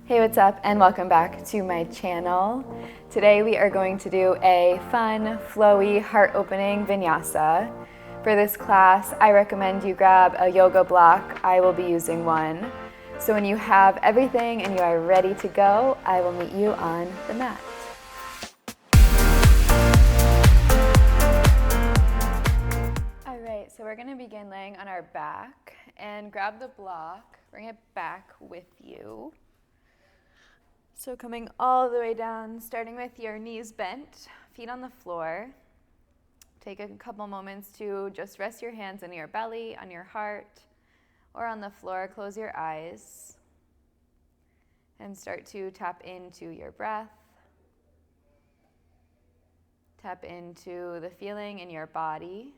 Hey, what's up, and welcome back to my channel. Today we are going to do a fun, flowy, heart-opening vinyasa. For this class, I recommend you grab a yoga block. I will be using one. So when you have everything and you are ready to go, I will meet you on the mat. All right, so we're going to begin laying on our back and grab the block, bring it back with you. So coming all the way down, starting with your knees bent, feet on the floor. Take a couple moments to just rest your hands on your belly, on your heart, or on the floor. Close your eyes and start to tap into your breath. Tap into the feeling in your body.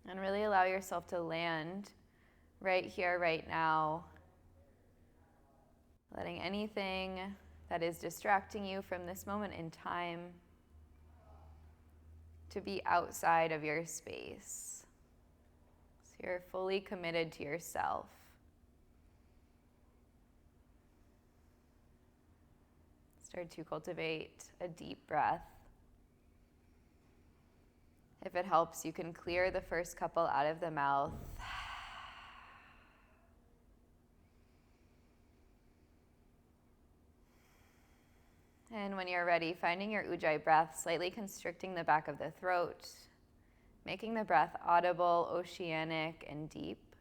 And really allow yourself to land right here, right now. Letting anything that is distracting you from this moment in time to be outside of your space. So you're fully committed to yourself. Start to cultivate a deep breath. If it helps, you can clear the first couple out of the mouth. And when you're ready, finding your ujjayi breath, slightly constricting the back of the throat, making the breath audible, oceanic, and deep.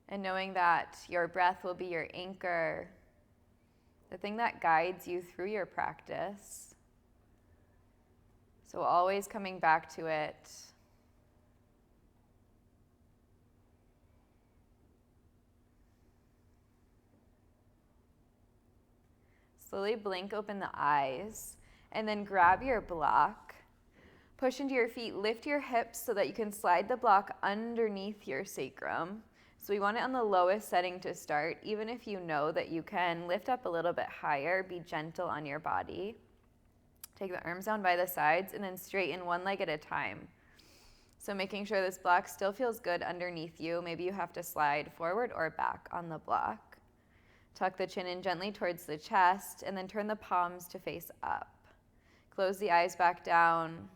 And knowing that your breath will be your anchor, the thing that guides you through your practice. So always coming back to it. Slowly blink open the eyes and then grab your block. Push into your feet, lift your hips so that you can slide the block underneath your sacrum. So we want it on the lowest setting to start. Even if you know that you can lift up a little bit higher, be gentle on your body. Take the arms down by the sides and then straighten one leg at a time. So making sure this block still feels good underneath you. Maybe you have to slide forward or back on the block. Tuck the chin in gently towards the chest and then turn the palms to face up. Close the eyes back down,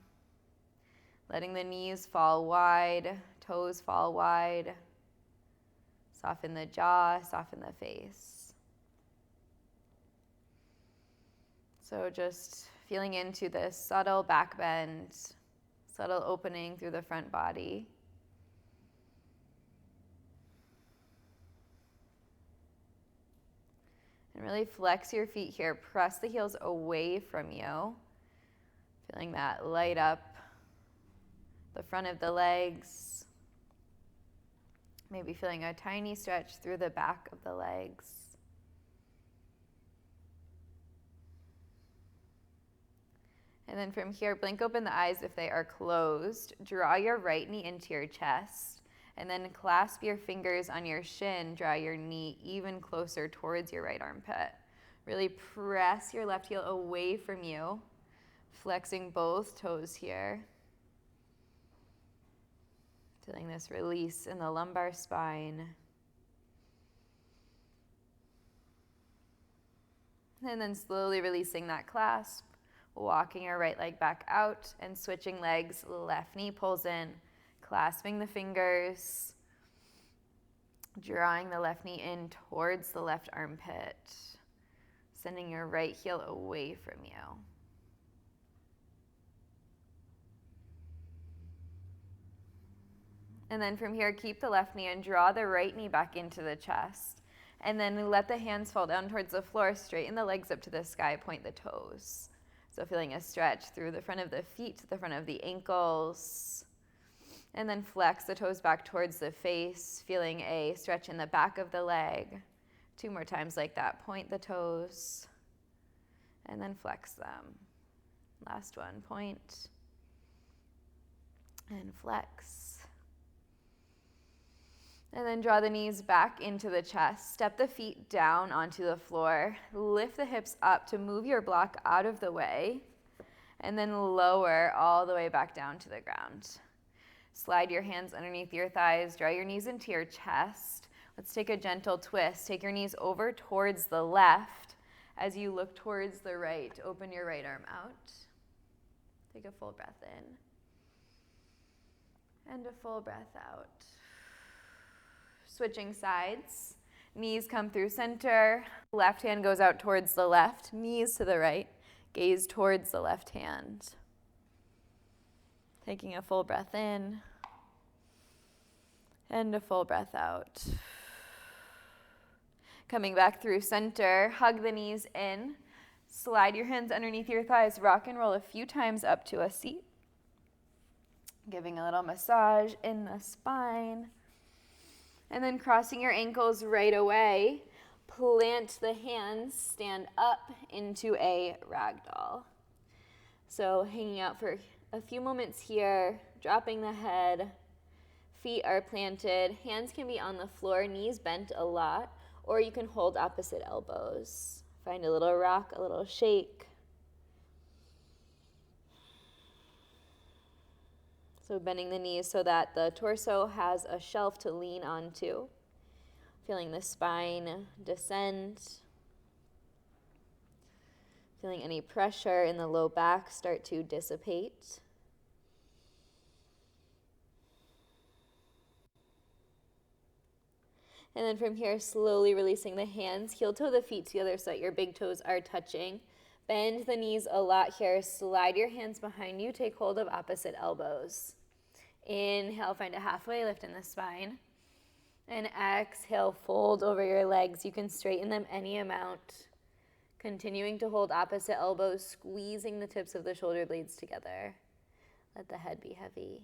letting the knees fall wide, toes fall wide. Soften the jaw, soften the face. So just feeling into this subtle back bend, subtle opening through the front body. And really flex your feet here. Press the heels away from you. Feeling that light up the front of the legs. Maybe feeling a tiny stretch through the back of the legs. And then from here, blink open the eyes if they are closed. Draw your right knee into your chest. And then clasp your fingers on your shin, draw your knee even closer towards your right armpit. Really press your left heel away from you, flexing both toes here. Feeling this release in the lumbar spine. And then slowly releasing that clasp, walking your right leg back out and switching legs, left knee pulls in. Clasping the fingers, drawing the left knee in towards the left armpit, sending your right heel away from you. And then from here, keep the left knee and draw the right knee back into the chest. And then let the hands fall down towards the floor, straighten the legs up to the sky, point the toes. So feeling a stretch through the front of the feet, the front of the ankles. And then flex the toes back towards the face, feeling a stretch in the back of the leg. 2 more times like that. Point the toes, and then flex them. Last one, point, and flex. And then draw the knees back into the chest. Step the feet down onto the floor. Lift the hips up to move your block out of the way, and then lower all the way back down to the ground. Slide your hands underneath your thighs, draw your knees into your chest. Let's take a gentle twist. Take your knees over towards the left as you look towards the right. Open your right arm out. Take a full breath in. And a full breath out. Switching sides. Knees come through center. Left hand goes out towards the left. Knees to the right. Gaze towards the left hand. Taking a full breath in. And a full breath out. Coming back through center, hug the knees in. Slide your hands underneath your thighs. Rock and roll a few times up to a seat. Giving a little massage in the spine. And then crossing your ankles right away. Plant the hands, stand up into a ragdoll. So hanging out for a few moments here, dropping the head. Feet are planted. Hands can be on the floor, knees bent a lot. Or you can hold opposite elbows. Find a little rock, a little shake. So bending the knees so that the torso has a shelf to lean onto. Feeling the spine descend. Feeling any pressure in the low back start to dissipate. And then from here, slowly releasing the hands, heel toe the feet together so that your big toes are touching. Bend the knees a lot here. Slide your hands behind you. Take hold of opposite elbows. Inhale, find a halfway lift in the spine. And exhale, fold over your legs. You can straighten them any amount. Continuing to hold opposite elbows, squeezing the tips of the shoulder blades together. Let the head be heavy.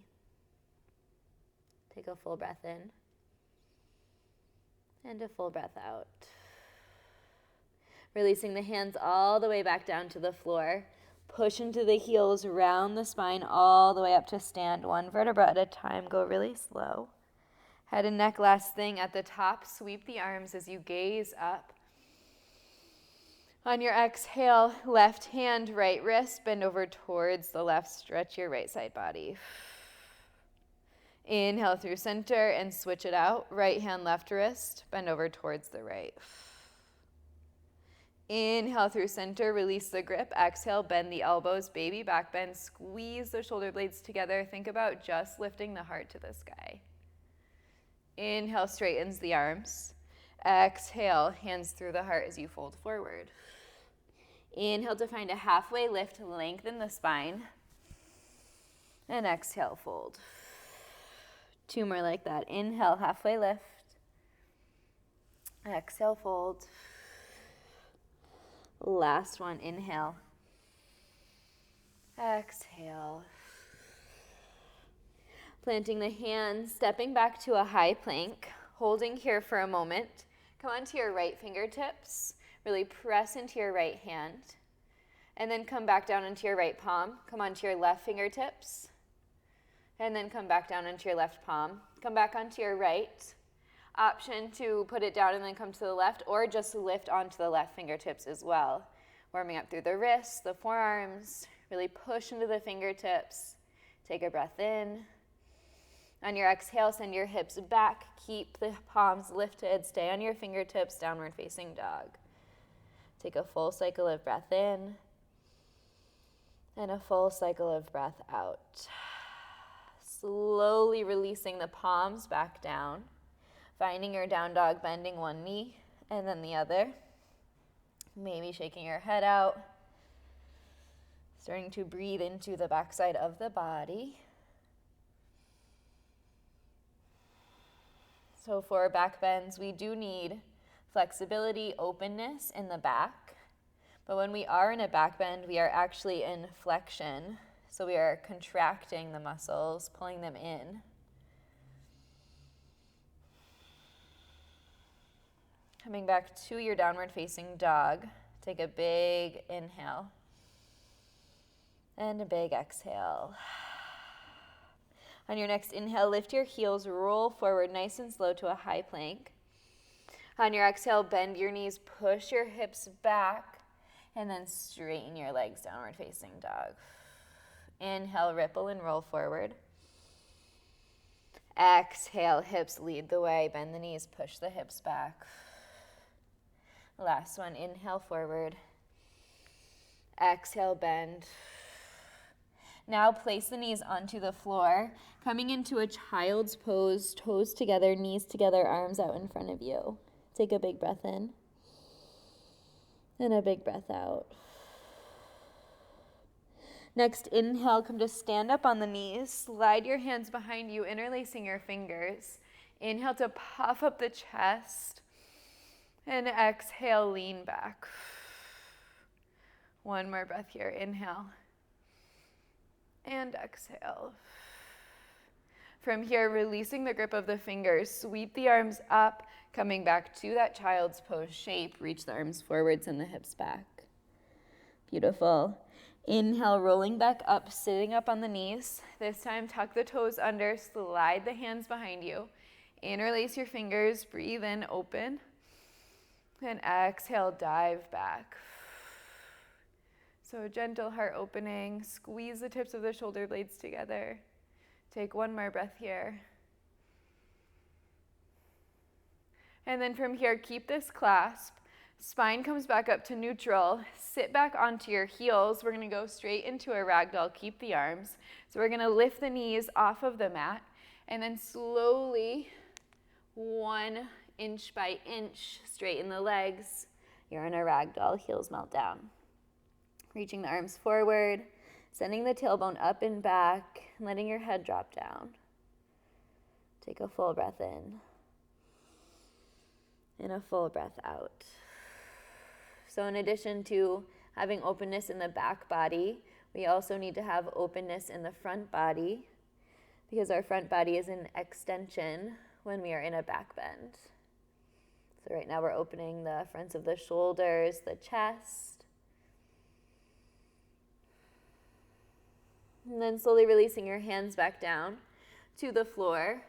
Take a full breath in. And a full breath out. Releasing the hands all the way back down to the floor. Push into the heels, round the spine all the way up to stand. One vertebra at a time. Go really slow. Head and neck, last thing at the top. Sweep the arms as you gaze up. On your exhale, left hand, right wrist. Bend over towards the left. Stretch your right side body. Inhale through center and switch it out. Right hand, left wrist. Bend over towards the right. Inhale through center, release the grip. Exhale, bend the elbows, baby back bend. Squeeze the shoulder blades together. Think about just lifting the heart to the sky. Inhale, straightens the arms. Exhale, hands through the heart as you fold forward. Inhale to find a halfway lift, lengthen the spine. And exhale, fold. Two more like that. Inhale, halfway lift. Exhale, fold. Last one, inhale. Exhale. Planting the hands, stepping back to a high plank, holding here for a moment. Come onto your right fingertips. Really press into your right hand. And then come back down into your right palm. Come onto your left fingertips. And then come back down into your left palm. Come back onto your right. Option to put it down and then come to the left, or just lift onto the left fingertips as well. Warming up through the wrists, the forearms. Really push into the fingertips. Take a breath in. On your exhale, send your hips back. Keep the palms lifted. Stay on your fingertips, downward facing dog. Take a full cycle of breath in. And a full cycle of breath out. Slowly releasing the palms back down. Finding your down dog, bending one knee and then the other. Maybe shaking your head out. Starting to breathe into the backside of the body. So for back bends, we do need flexibility, openness in the back. But when we are in a back bend, we are actually in flexion. So we are contracting the muscles, pulling them in. Coming back to your downward facing dog. Take a big inhale. And a big exhale. On your next inhale, lift your heels, roll forward nice and slow to a high plank. On your exhale, bend your knees, push your hips back, and then straighten your legs, downward facing dog. Inhale, ripple and roll forward. Exhale, hips lead the way. Bend the knees, push the hips back. Last one, inhale forward. Exhale, bend. Now place the knees onto the floor, coming into a child's pose, toes together, knees together, arms out in front of you. Take a big breath in and a big breath out. Next, inhale, come to stand up on the knees. Slide your hands behind you, interlacing your fingers. Inhale to puff up the chest. And exhale, lean back. One more breath here. Inhale. And exhale. From here, releasing the grip of the fingers, sweep the arms up, coming back to that child's pose shape. Reach the arms forward, send the hips back. Beautiful. Inhale, rolling back up, sitting up on the knees. This time, tuck the toes under, slide the hands behind you. Interlace your fingers, breathe in, open. And exhale, dive back. So gentle heart opening, squeeze the tips of the shoulder blades together. Take one more breath here. And then from here, keep this clasp. Spine comes back up to neutral. Sit back onto your heels. We're going to go straight into a ragdoll. Keep the arms. So we're going to lift the knees off of the mat and then slowly, 1 inch by inch, straighten the legs. You're in a ragdoll, heels melt down. Reaching the arms forward, sending the tailbone up and back, letting your head drop down. Take a full breath in and a full breath out. So in addition to having openness in the back body, we also need to have openness in the front body because our front body is an extension when we are in a back bend. So right now we're opening the fronts of the shoulders, the chest. And then slowly releasing your hands back down to the floor,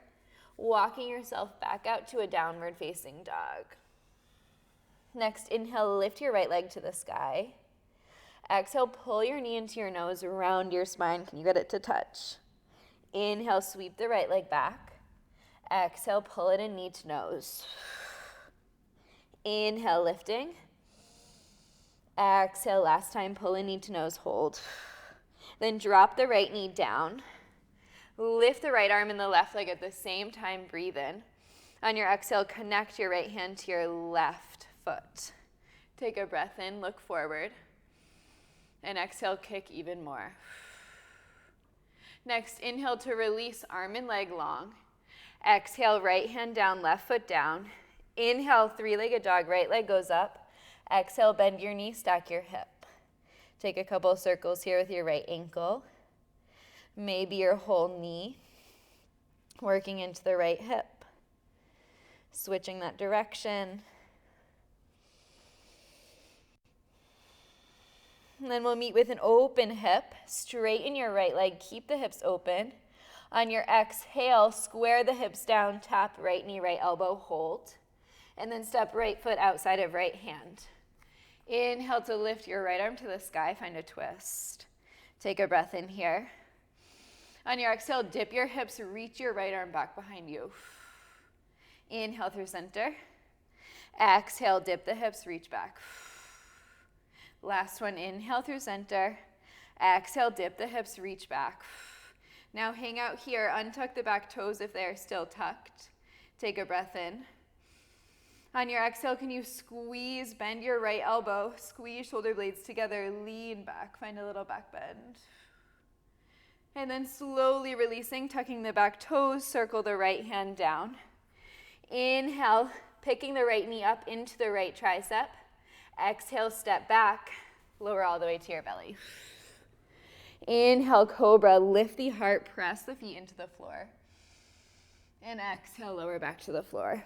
walking yourself back out to a downward facing dog. Next, inhale, lift your right leg to the sky. Exhale, pull your knee into your nose, round your spine. Can you get it to touch? Inhale, sweep the right leg back. Exhale, pull it in knee to nose. Inhale, lifting. Exhale, last time, pull in knee to nose, hold. Then drop the right knee down. Lift the right arm and the left leg at the same time, breathe in. On your exhale, connect your right hand to your left foot. Take a breath in, look forward. And exhale, kick even more. Next, inhale to release, arm and leg long. Exhale, right hand down, left foot down. Inhale, three-legged dog, right leg goes up. Exhale, bend your knee, stack your hip. Take a couple circles here with your right ankle. Maybe your whole knee, working into the right hip. Switching that direction. And then we'll meet with an open hip. Straighten your right leg, keep the hips open. On your exhale, square the hips down, tap right knee, right elbow, hold. And then step right foot outside of right hand. Inhale to lift your right arm to the sky, find a twist. Take a breath in here. On your exhale, dip your hips, reach your right arm back behind you. Inhale through center. Exhale, dip the hips, reach back. Last one, inhale through center. Exhale, dip the hips, reach back. Now hang out here, untuck the back toes if they are still tucked. Take a breath in. On your exhale, can you squeeze, bend your right elbow, squeeze shoulder blades together, lean back, find a little back bend. And then slowly releasing, tucking the back toes, circle the right hand down. Inhale, picking the right knee up into the right tricep. Exhale, step back, lower all the way to your belly. Inhale, cobra, lift the heart, press the feet into the floor. And exhale, lower back to the floor.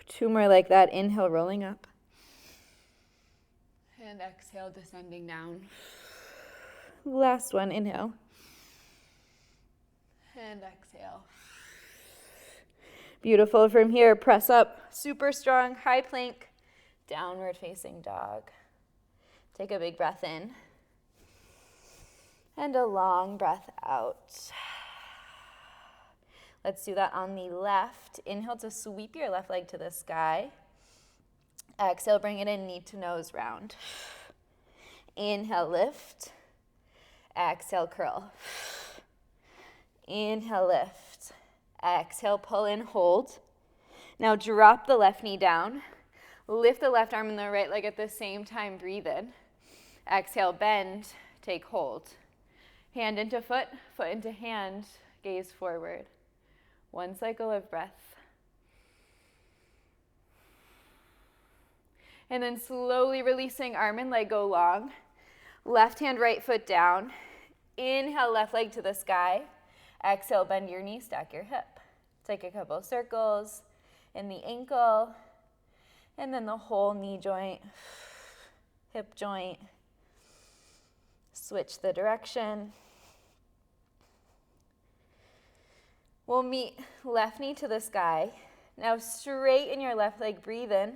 2 more like that. Inhale, rolling up. And exhale, descending down. Last one, inhale. And exhale. Beautiful. From here, press up, super strong, high plank, downward facing dog. Take a big breath in. And a long breath out. Let's do that on the left. Inhale to sweep your left leg to the sky. Exhale, bring it in, knee to nose round. Inhale, lift. Exhale, curl. Inhale, lift. Exhale, pull in, hold. Now drop the left knee down. Lift the left arm and the right leg at the same time, breathe in. Exhale, bend, take hold. Hand into foot, foot into hand, gaze forward. One cycle of breath. And then slowly releasing, arm and leg go long. Left hand, right foot down. Inhale, left leg to the sky. Exhale, bend your knee, stack your hip. Take a couple circles in the ankle, and then the whole knee joint, hip joint. Switch the direction. We'll meet left knee to the sky. Now straighten your left leg, breathe in.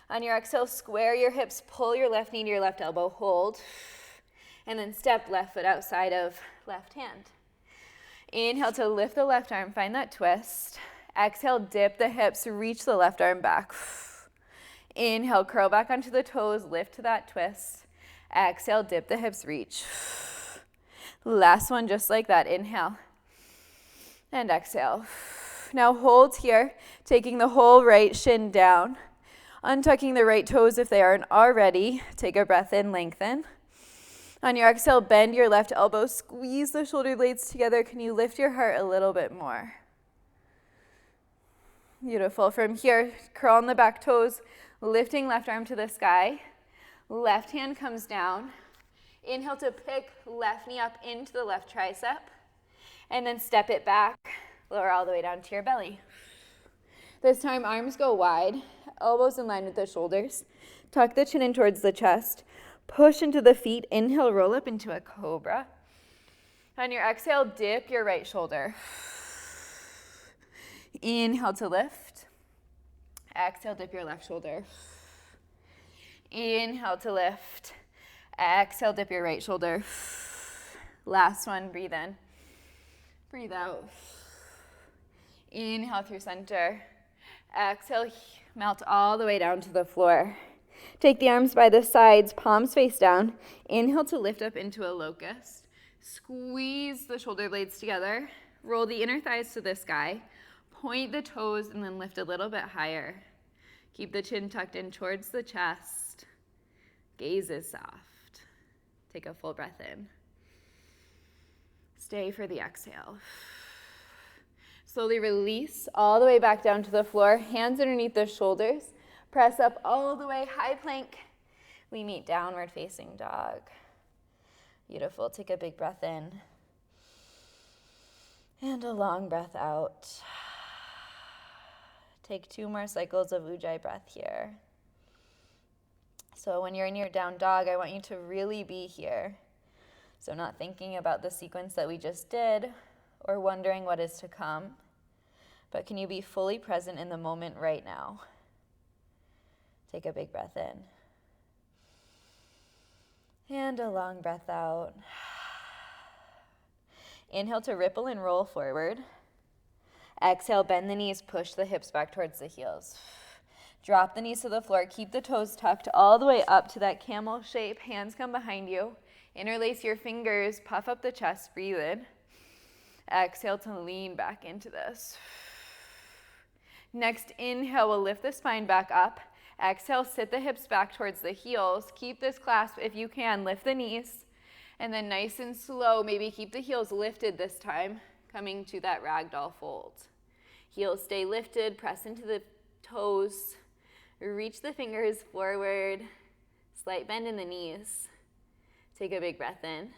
On your exhale, square your hips, pull your left knee to your left elbow, hold. And then step left foot outside of left hand. Inhale to lift the left arm, find that twist. Exhale, dip the hips, reach the left arm back. Inhale, curl back onto the toes, lift to that twist. Exhale, dip the hips, reach. Last one, just like that. Inhale and exhale. Now hold here, taking the whole right shin down. Untucking the right toes if they aren't already. Take a breath in, lengthen. On your exhale, bend your left elbow, squeeze the shoulder blades together. Can you lift your heart a little bit more? Beautiful. From here, curl on the back toes, lifting left arm to the sky. Left hand comes down. Inhale to pick left knee up into the left tricep. And then step it back, lower all the way down to your belly. This time, arms go wide, elbows in line with the shoulders. Tuck the chin in towards the chest. Push into the feet. Inhale, roll up into a cobra. On your exhale, dip your right shoulder. Inhale to lift. Exhale, dip your left shoulder. Inhale to lift. Exhale, dip your right shoulder. Last one, breathe in. Breathe out. Inhale through center. Exhale, melt all the way down to the floor. Take the arms by the sides, palms face down. Inhale to lift up into a locust. Squeeze the shoulder blades together. Roll the inner thighs to the sky. Point the toes and then lift a little bit higher. Keep the chin tucked in towards the chest. Gaze is soft. Take a full breath in. Stay for the exhale. Slowly release all the way back down to the floor. Hands underneath the shoulders. Press up all the way, high plank. We meet downward facing dog. Beautiful. Take a big breath in. And a long breath out. Take 2 more cycles of Ujjayi breath here. So when you're in your down dog, I want you to really be here. So not thinking about the sequence that we just did or wondering what is to come, but can you be fully present in the moment right now? Take a big breath in. And a long breath out. Inhale to ripple and roll forward. Exhale, bend the knees, push the hips back towards the heels. Drop the knees to the floor. Keep the toes tucked all the way up to that camel shape. Hands come behind you. Interlace your fingers, puff up the chest, breathe in. Exhale to lean back into this. Next, inhale, we'll lift the spine back up. Exhale, sit the hips back towards the heels. Keep this clasp if you can. Lift the knees. And then nice and slow, maybe keep the heels lifted this time, coming to that ragdoll fold. Heels stay lifted, press into the toes. Reach the fingers forward. Slight bend in the knees. Take a big breath in.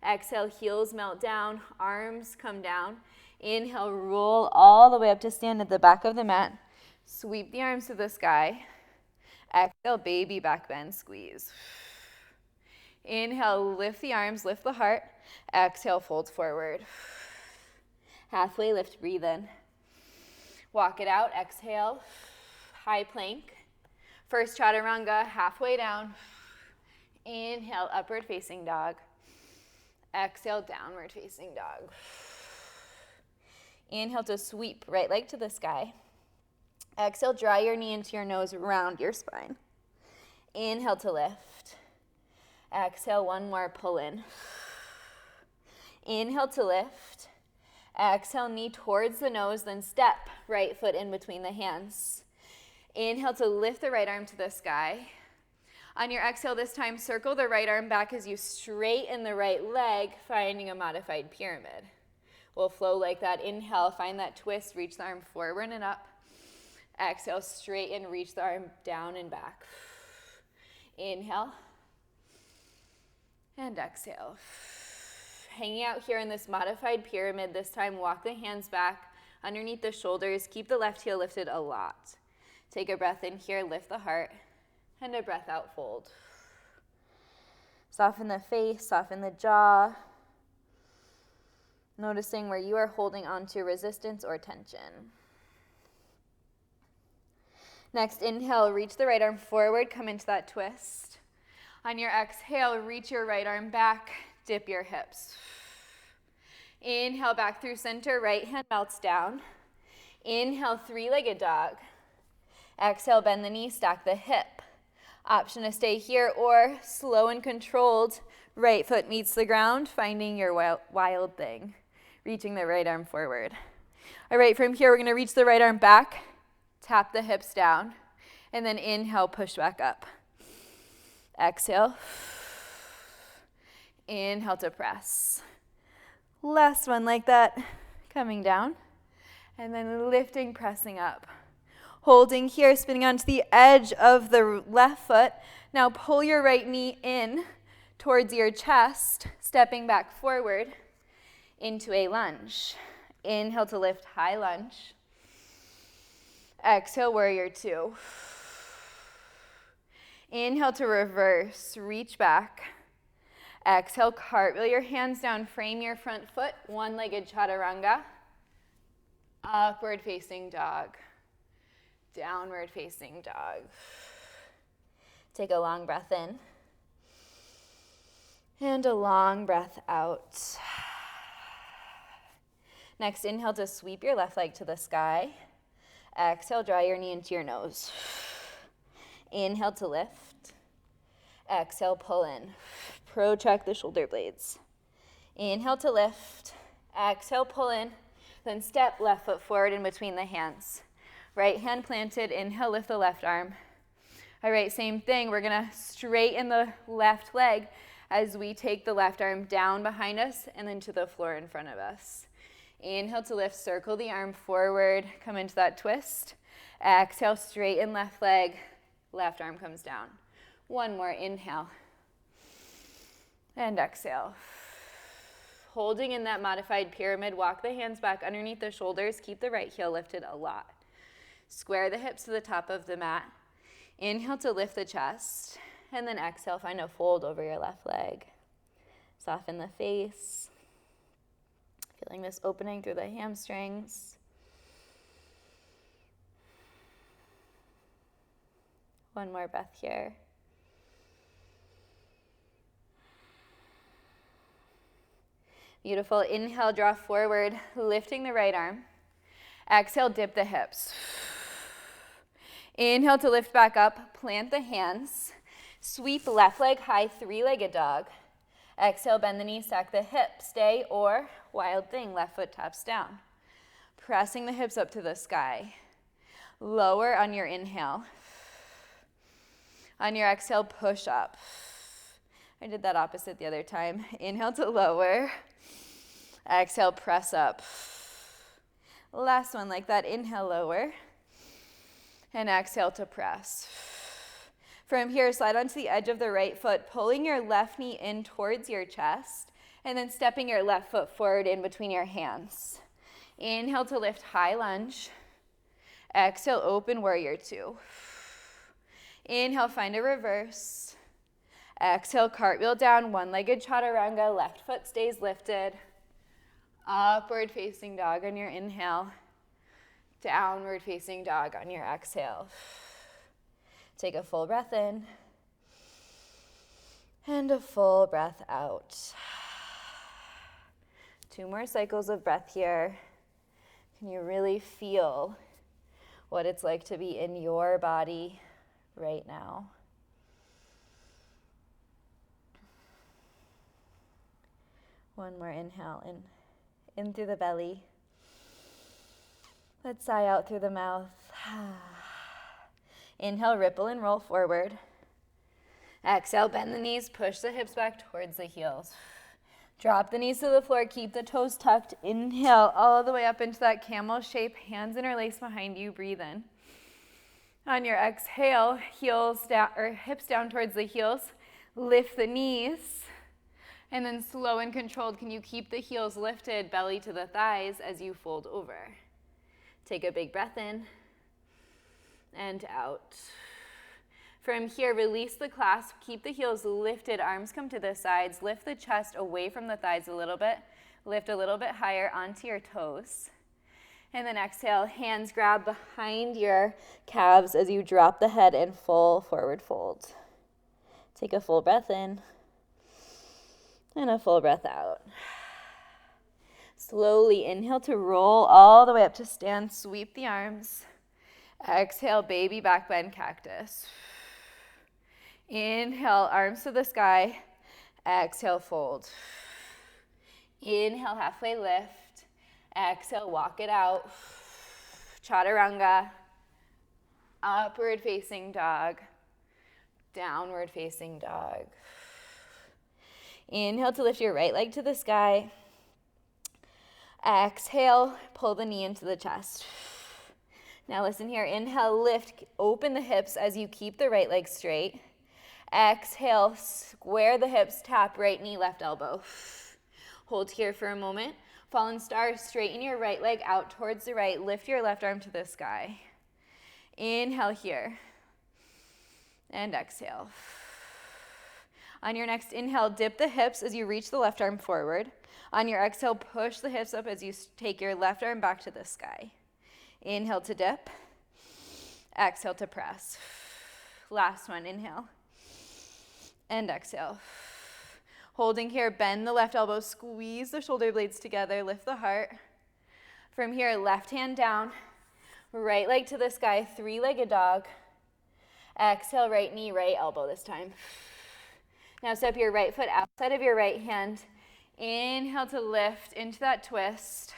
Exhale, heels melt down, arms come down. Inhale, roll all the way up to stand at the back of the mat. Sweep the arms to the sky. Exhale, baby back bend, squeeze. Inhale, lift the arms, lift the heart. Exhale, fold forward. Halfway lift, breathe in. Walk it out, exhale. High plank. First chaturanga, halfway down. Inhale, upward facing dog. Exhale, downward facing dog. Inhale to sweep right leg to the sky. Exhale, draw your knee into your nose, round your spine. Inhale to lift. Exhale, one more, pull in. Inhale to lift. Exhale, knee towards the nose, then step right foot in between the hands. Inhale to lift the right arm to the sky. On your exhale this time, circle the right arm back as you straighten the right leg, finding a modified pyramid. We'll flow like that. Inhale, find that twist, reach the arm forward and up. Exhale, straighten, reach the arm down and back. Inhale. And exhale. Hanging out here in this modified pyramid, this time walk the hands back underneath the shoulders. Keep the left heel lifted a lot. Take a breath in here, lift the heart, and a breath out, fold. Soften the face, soften the jaw. Noticing where you are holding on to resistance or tension. Next, inhale, reach the right arm forward, come into that twist. On your exhale, reach your right arm back, dip your hips. Inhale, back through center, right hand melts down. Inhale, three-legged dog. Exhale, bend the knee, stack the hip. Option to stay here or slow and controlled, right foot meets the ground, finding your wild thing. Reaching the right arm forward. All right, from here, we're gonna reach the right arm back, tap the hips down, and then inhale, push back up. Exhale. Inhale to press. Last one like that, coming down, and then lifting, pressing up. Holding here, spinning onto the edge of the left foot. Now pull your right knee in towards your chest, stepping back forward into a lunge. Inhale to lift, high lunge. Exhale, warrior two. Inhale to reverse, reach back. Exhale, cartwheel your hands down, frame your front foot, one-legged chaturanga. Upward facing dog. Downward facing dog. Take a long breath in. And a long breath out. Next, inhale to sweep your left leg to the sky. Exhale, draw your knee into your nose. Inhale to lift. Exhale, pull in. Protract the shoulder blades. Inhale to lift. Exhale, pull in. Then step left foot forward in between the hands. Right hand planted. Inhale, lift the left arm. All right, same thing. We're going to straighten the left leg as we take the left arm down behind us and then to the floor in front of us. Inhale to lift, circle the arm forward, come into that twist. Exhale, straighten left leg, left arm comes down. One more, inhale. And exhale. Holding in that modified pyramid, walk the hands back underneath the shoulders, keep the right heel lifted a lot. Square the hips to the top of the mat. Inhale to lift the chest, and then exhale, find a fold over your left leg. Soften the face. Feeling this opening through the hamstrings. One more breath here. Beautiful. Inhale, draw forward, lifting the right arm. Exhale, dip the hips. Inhale to lift back up, plant the hands. Sweep left leg high, three-legged dog. Exhale, bend the knee, stack the hip. Stay or wild thing, left foot taps down. Pressing the hips up to the sky. Lower on your inhale. On your exhale, push up. I did that opposite the other time. Inhale to lower. Exhale, press up. Last one like that. Inhale, lower. And exhale to press. From here, slide onto the edge of the right foot, pulling your left knee in towards your chest, and then stepping your left foot forward in between your hands. Inhale to lift, high lunge. Exhale, open warrior two. Inhale, find a reverse. Exhale, cartwheel down, one-legged chaturanga, left foot stays lifted. Upward facing dog on your inhale. Downward facing dog on your exhale. Take a full breath in. And a full breath out. 2 more cycles of breath here. Can you really feel what it's like to be in your body right now? One more inhale, in through the belly. Let's sigh out through the mouth. Inhale, ripple and roll forward. Exhale, bend the knees, push the hips back towards the heels. Drop the knees to the floor, keep the toes tucked. Inhale all the way up into that camel shape, hands interlace behind you, breathe in. On your exhale, heels down, or hips down towards the heels, lift the knees, and then slow and controlled, can you keep the heels lifted, belly to the thighs as you fold over? Take a big breath in and out. From here, release the clasp, keep the heels lifted, arms come to the sides, lift the chest away from the thighs a little bit, lift a little bit higher onto your toes. And then exhale, hands grab behind your calves as you drop the head in full forward fold. Take a full breath in and a full breath out. Slowly inhale to roll all the way up to stand, sweep the arms. Exhale, baby back bend cactus. Inhale, arms to the sky. Exhale, fold. Inhale, halfway lift. Exhale, walk it out. Chaturanga. Upward facing dog. Downward facing dog. Inhale to lift your right leg to the sky. Exhale, pull the knee into the chest. Now listen here. Inhale, lift, open the hips as you keep the right leg straight. Exhale, square the hips, tap right knee, left elbow. Hold here for a moment. Fallen star, straighten your right leg out towards the right. Lift your left arm to the sky. Inhale here. And exhale. On your next inhale, dip the hips as you reach the left arm forward. On your exhale, push the hips up as you take your left arm back to the sky. Inhale to dip. Exhale to press. Last one, inhale. And exhale. Holding here, bend the left elbow, squeeze the shoulder blades together, lift the heart. From here, left hand down, right leg to the sky, three-legged dog. Exhale, right knee, right elbow this time. Now step your right foot outside of your right hand. Inhale to lift into that twist.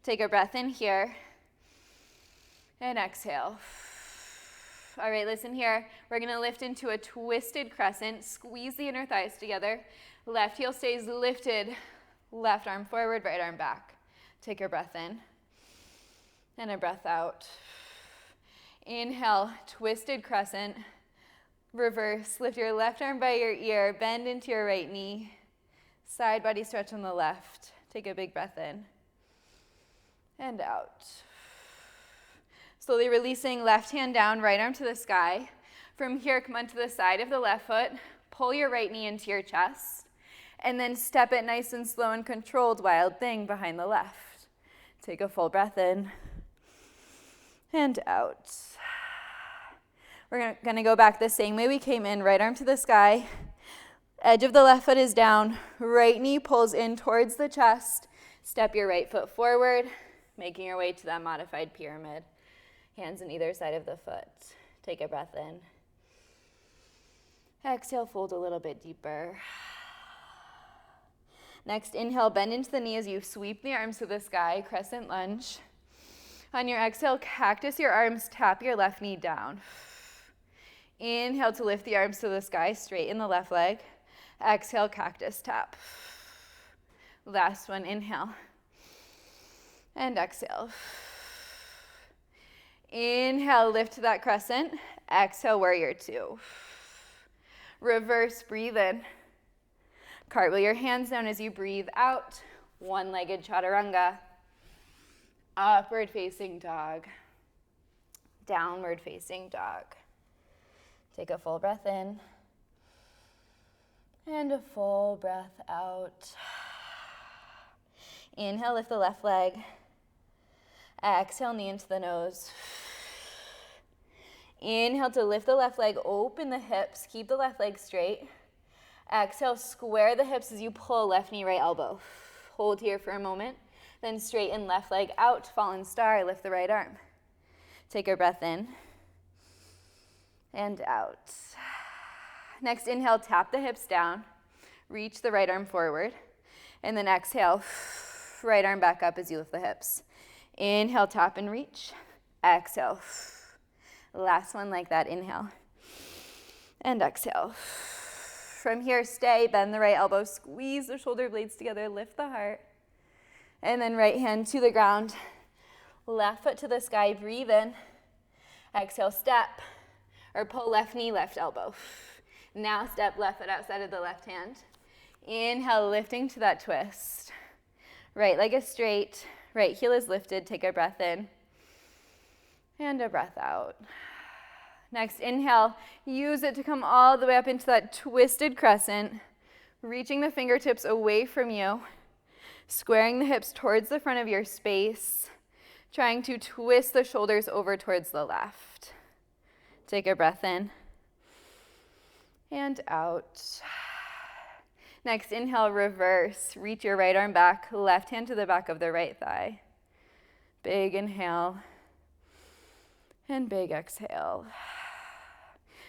Take a breath in here. And exhale. All right, listen here. We're going to lift into a twisted crescent. Squeeze the inner thighs together. Left heel stays lifted. Left arm forward, right arm back. Take your breath in. And a breath out. Inhale, twisted crescent. Reverse. Lift your left arm by your ear. Bend into your right knee. Side body stretch on the left. Take a big breath in. And out. Slowly releasing, left hand down, right arm to the sky. From here, come onto the side of the left foot. Pull your right knee into your chest. And then step it nice and slow and controlled, wild thing behind the left. Take a full breath in. And out. We're going to go back the same way we came in. Right arm to the sky. Edge of the left foot is down. Right knee pulls in towards the chest. Step your right foot forward, making your way to that modified pyramid. Hands on either side of the foot. Take a breath in. Exhale, fold a little bit deeper. Next, inhale, bend into the knee as you sweep the arms to the sky, crescent lunge. On your exhale, cactus your arms, tap your left knee down. Inhale to lift the arms to the sky, straighten the left leg. Exhale, cactus tap. Last one, inhale. And exhale. Inhale, lift to that crescent. Exhale, warrior two. Reverse, breathe in. Cartwheel your hands down as you breathe out. One-legged chaturanga. Upward facing dog. Downward facing dog. Take a full breath in. And a full breath out. Inhale, lift the left leg. Exhale, knee into the nose. Inhale to lift the left leg, open the hips, keep the left leg straight. Exhale, square the hips as you pull left knee, right elbow. Hold here for a moment. Then straighten left leg out, fallen star, lift the right arm. Take a breath in and out. Next, inhale, tap the hips down, reach the right arm forward, and then exhale, right arm back up as you lift the hips. Inhale, tap and reach. Exhale. Last one like that, inhale. And exhale. From here, stay, bend the right elbow, squeeze the shoulder blades together, lift the heart. And then right hand to the ground, left foot to the sky, breathe in. Exhale, step, or pull left knee, left elbow. Now step left foot outside of the left hand. Inhale, lifting to that twist. Right leg is straight, right heel is lifted. Take a breath in and a breath out. Next, inhale, use it to come all the way up into that twisted crescent, reaching the fingertips away from you, squaring the hips towards the front of your space, trying to twist the shoulders over towards the left. Take a breath in and out. Next, inhale, reverse. Reach your right arm back, left hand to the back of the right thigh. Big inhale and big exhale.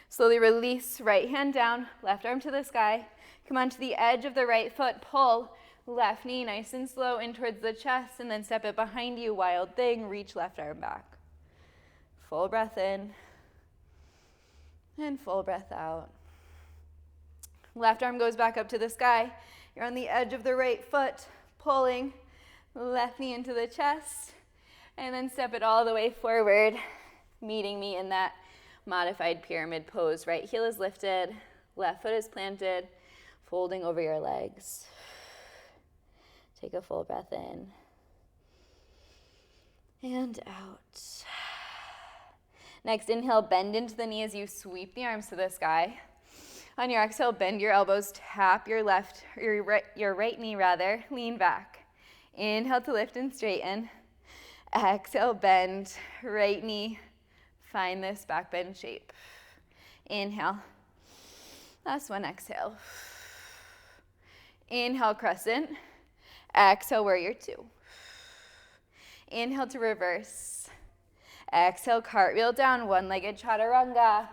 Slowly release, right hand down, left arm to the sky. Come onto the edge of the right foot, pull left knee nice and slow in towards the chest, and then step it behind you, wild thing, reach left arm back. Full breath in and full breath out. Left arm goes back up to the sky. You're on the edge of the right foot, pulling left knee into the chest, and then step it all the way forward, meeting me in that modified pyramid pose. Right heel is lifted, left foot is planted, folding over your legs. Take a full breath in and out. Next, inhale, bend into the knee as you sweep the arms to the sky. On your exhale, bend your elbows, tap your right knee, lean back. Inhale to lift and straighten. Exhale, bend, right knee, find this back bend shape. Inhale. Last one, exhale. Inhale, crescent. Exhale, warrior two. Inhale to reverse. Exhale, cartwheel down, one-legged chaturanga.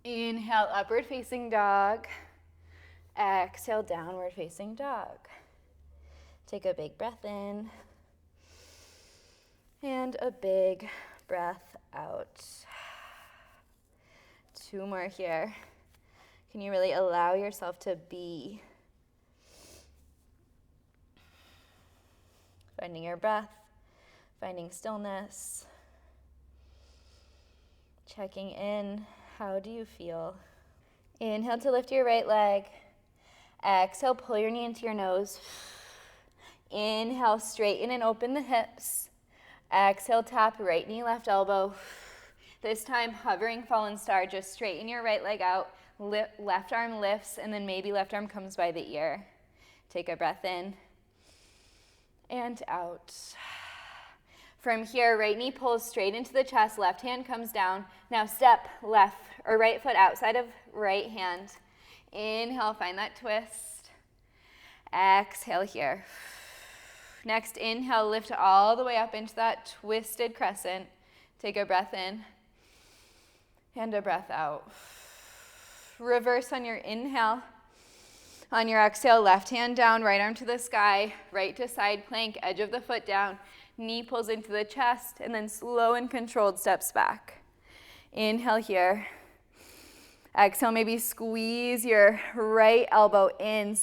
Inhale, upward facing dog. Exhale, downward facing dog. Take a big breath in and a big breath out. Two more here. Can you really allow yourself to be? Finding your breath, finding stillness, checking in. How do you feel? Inhale to lift your right leg. Exhale, pull your knee into your nose. Inhale, straighten and open the hips. Exhale, tap right knee, left elbow. This time, hovering fallen star, just straighten your right leg out. Left arm lifts, and then maybe left arm comes by the ear. Take a breath in and out. From here, right knee pulls straight into the chest, left hand comes down. Now step left or right foot outside of right hand. Inhale, find that twist. Exhale here. Next, inhale, lift all the way up into that twisted crescent. Take a breath in and a breath out. Reverse on your inhale. On your exhale, left hand down, right arm to the sky, right to side plank, edge of the foot down. Knee pulls into the chest, and then slow and controlled steps back. Inhale here. Exhale, maybe squeeze your right elbow in,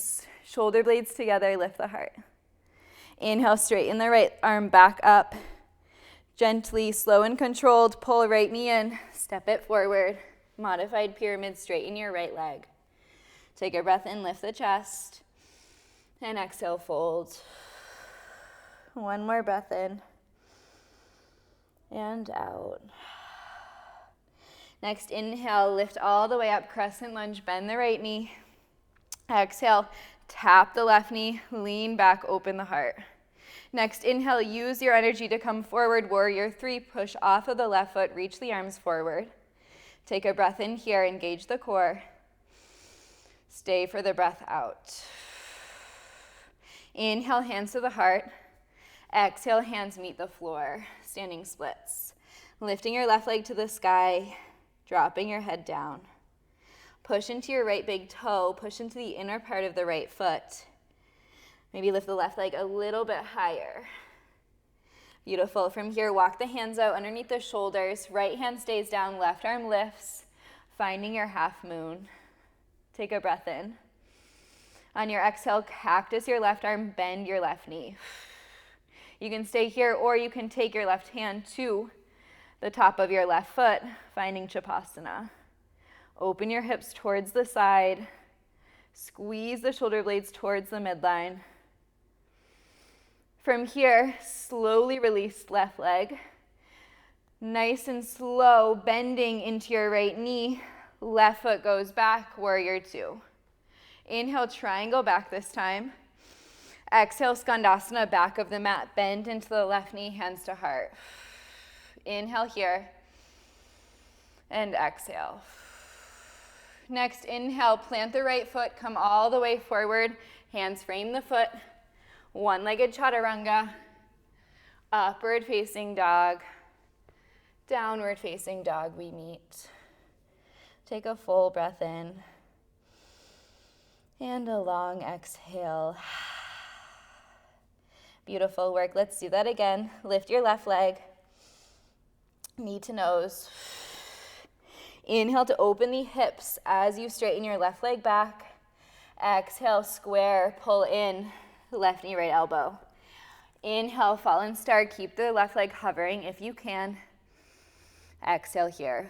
shoulder blades together, lift the heart. Inhale, straighten the right arm back up. Gently, slow and controlled, pull right knee in, step it forward. Modified pyramid, straighten your right leg. Take a breath in, lift the chest, and exhale, fold. One more breath in and out. Next, inhale, lift all the way up, crescent lunge, bend the right knee. Exhale, tap the left knee, lean back, open the heart. Next, inhale, use your energy to come forward, warrior three, push off of the left foot, reach the arms forward. Take a breath in here, engage the core. Stay for the breath out. Inhale, hands to the heart. Exhale, hands meet the floor, standing splits. Lifting your left leg to the sky, dropping your head down. Push into your right big toe, push into the inner part of the right foot. Maybe lift the left leg a little bit higher. Beautiful. From here, walk the hands out underneath the shoulders. Right hand stays down, left arm lifts, finding your half moon. Take a breath in. On your exhale, cactus your left arm, bend your left knee. You can stay here, or you can take your left hand to the top of your left foot, finding Shavasana. Open your hips towards the side. Squeeze the shoulder blades towards the midline. From here, slowly release left leg. Nice and slow, bending into your right knee. Left foot goes back, warrior two. Inhale, triangle back this time. Exhale, skandasana, back of the mat. Bend into the left knee, hands to heart. Inhale here. And exhale. Next, inhale, plant the right foot, come all the way forward. Hands frame the foot. One-legged chaturanga. Upward facing dog. Downward facing dog, we meet. Take a full breath in. And a long exhale. Beautiful work. Let's do that again. Lift your left leg. Knee to nose. Inhale to open the hips as you straighten your left leg back. Exhale, square, pull in, left knee, right elbow. Inhale, fallen star. Keep the left leg hovering if you can. Exhale here.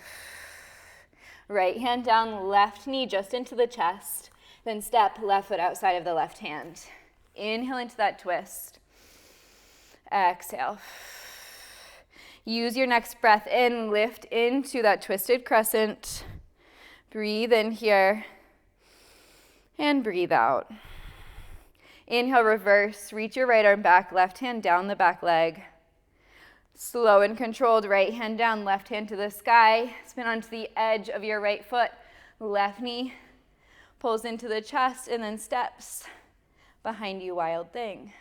Right hand down, left knee just into the chest. Then step left foot outside of the left hand. Inhale into that twist. Exhale. Use your next breath in, lift into that twisted crescent. Breathe in here. And breathe out. Inhale, reverse. Reach your right arm back, left hand down the back leg. Slow and controlled, right hand down, left hand to the sky. Spin onto the edge of your right foot. Left knee pulls into the chest and then steps behind you, wild thing.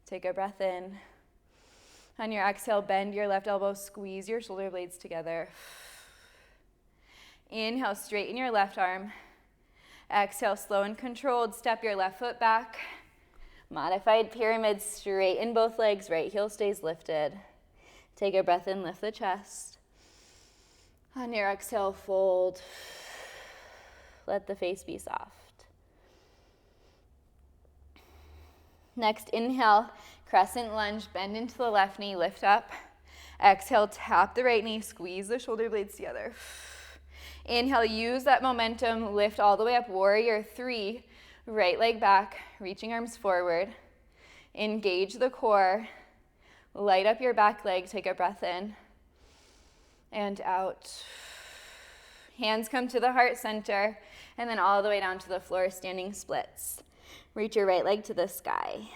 Take a breath in. On your exhale, bend your left elbow, squeeze your shoulder blades together. Inhale, straighten your left arm. Exhale, slow and controlled, step your left foot back. Modified pyramid, straighten both legs, right heel stays lifted. Take a breath in, lift the chest. On your exhale, fold. Let the face be soft. Next, inhale, crescent lunge, bend into the left knee, lift up. Exhale, tap the right knee, squeeze the shoulder blades together. Inhale, use that momentum, lift all the way up, warrior three. Right leg back, reaching arms forward. Engage the core. Light up your back leg, take a breath in. And out. Hands come to the heart center, and then all the way down to the floor, standing splits. Reach your right leg to the sky.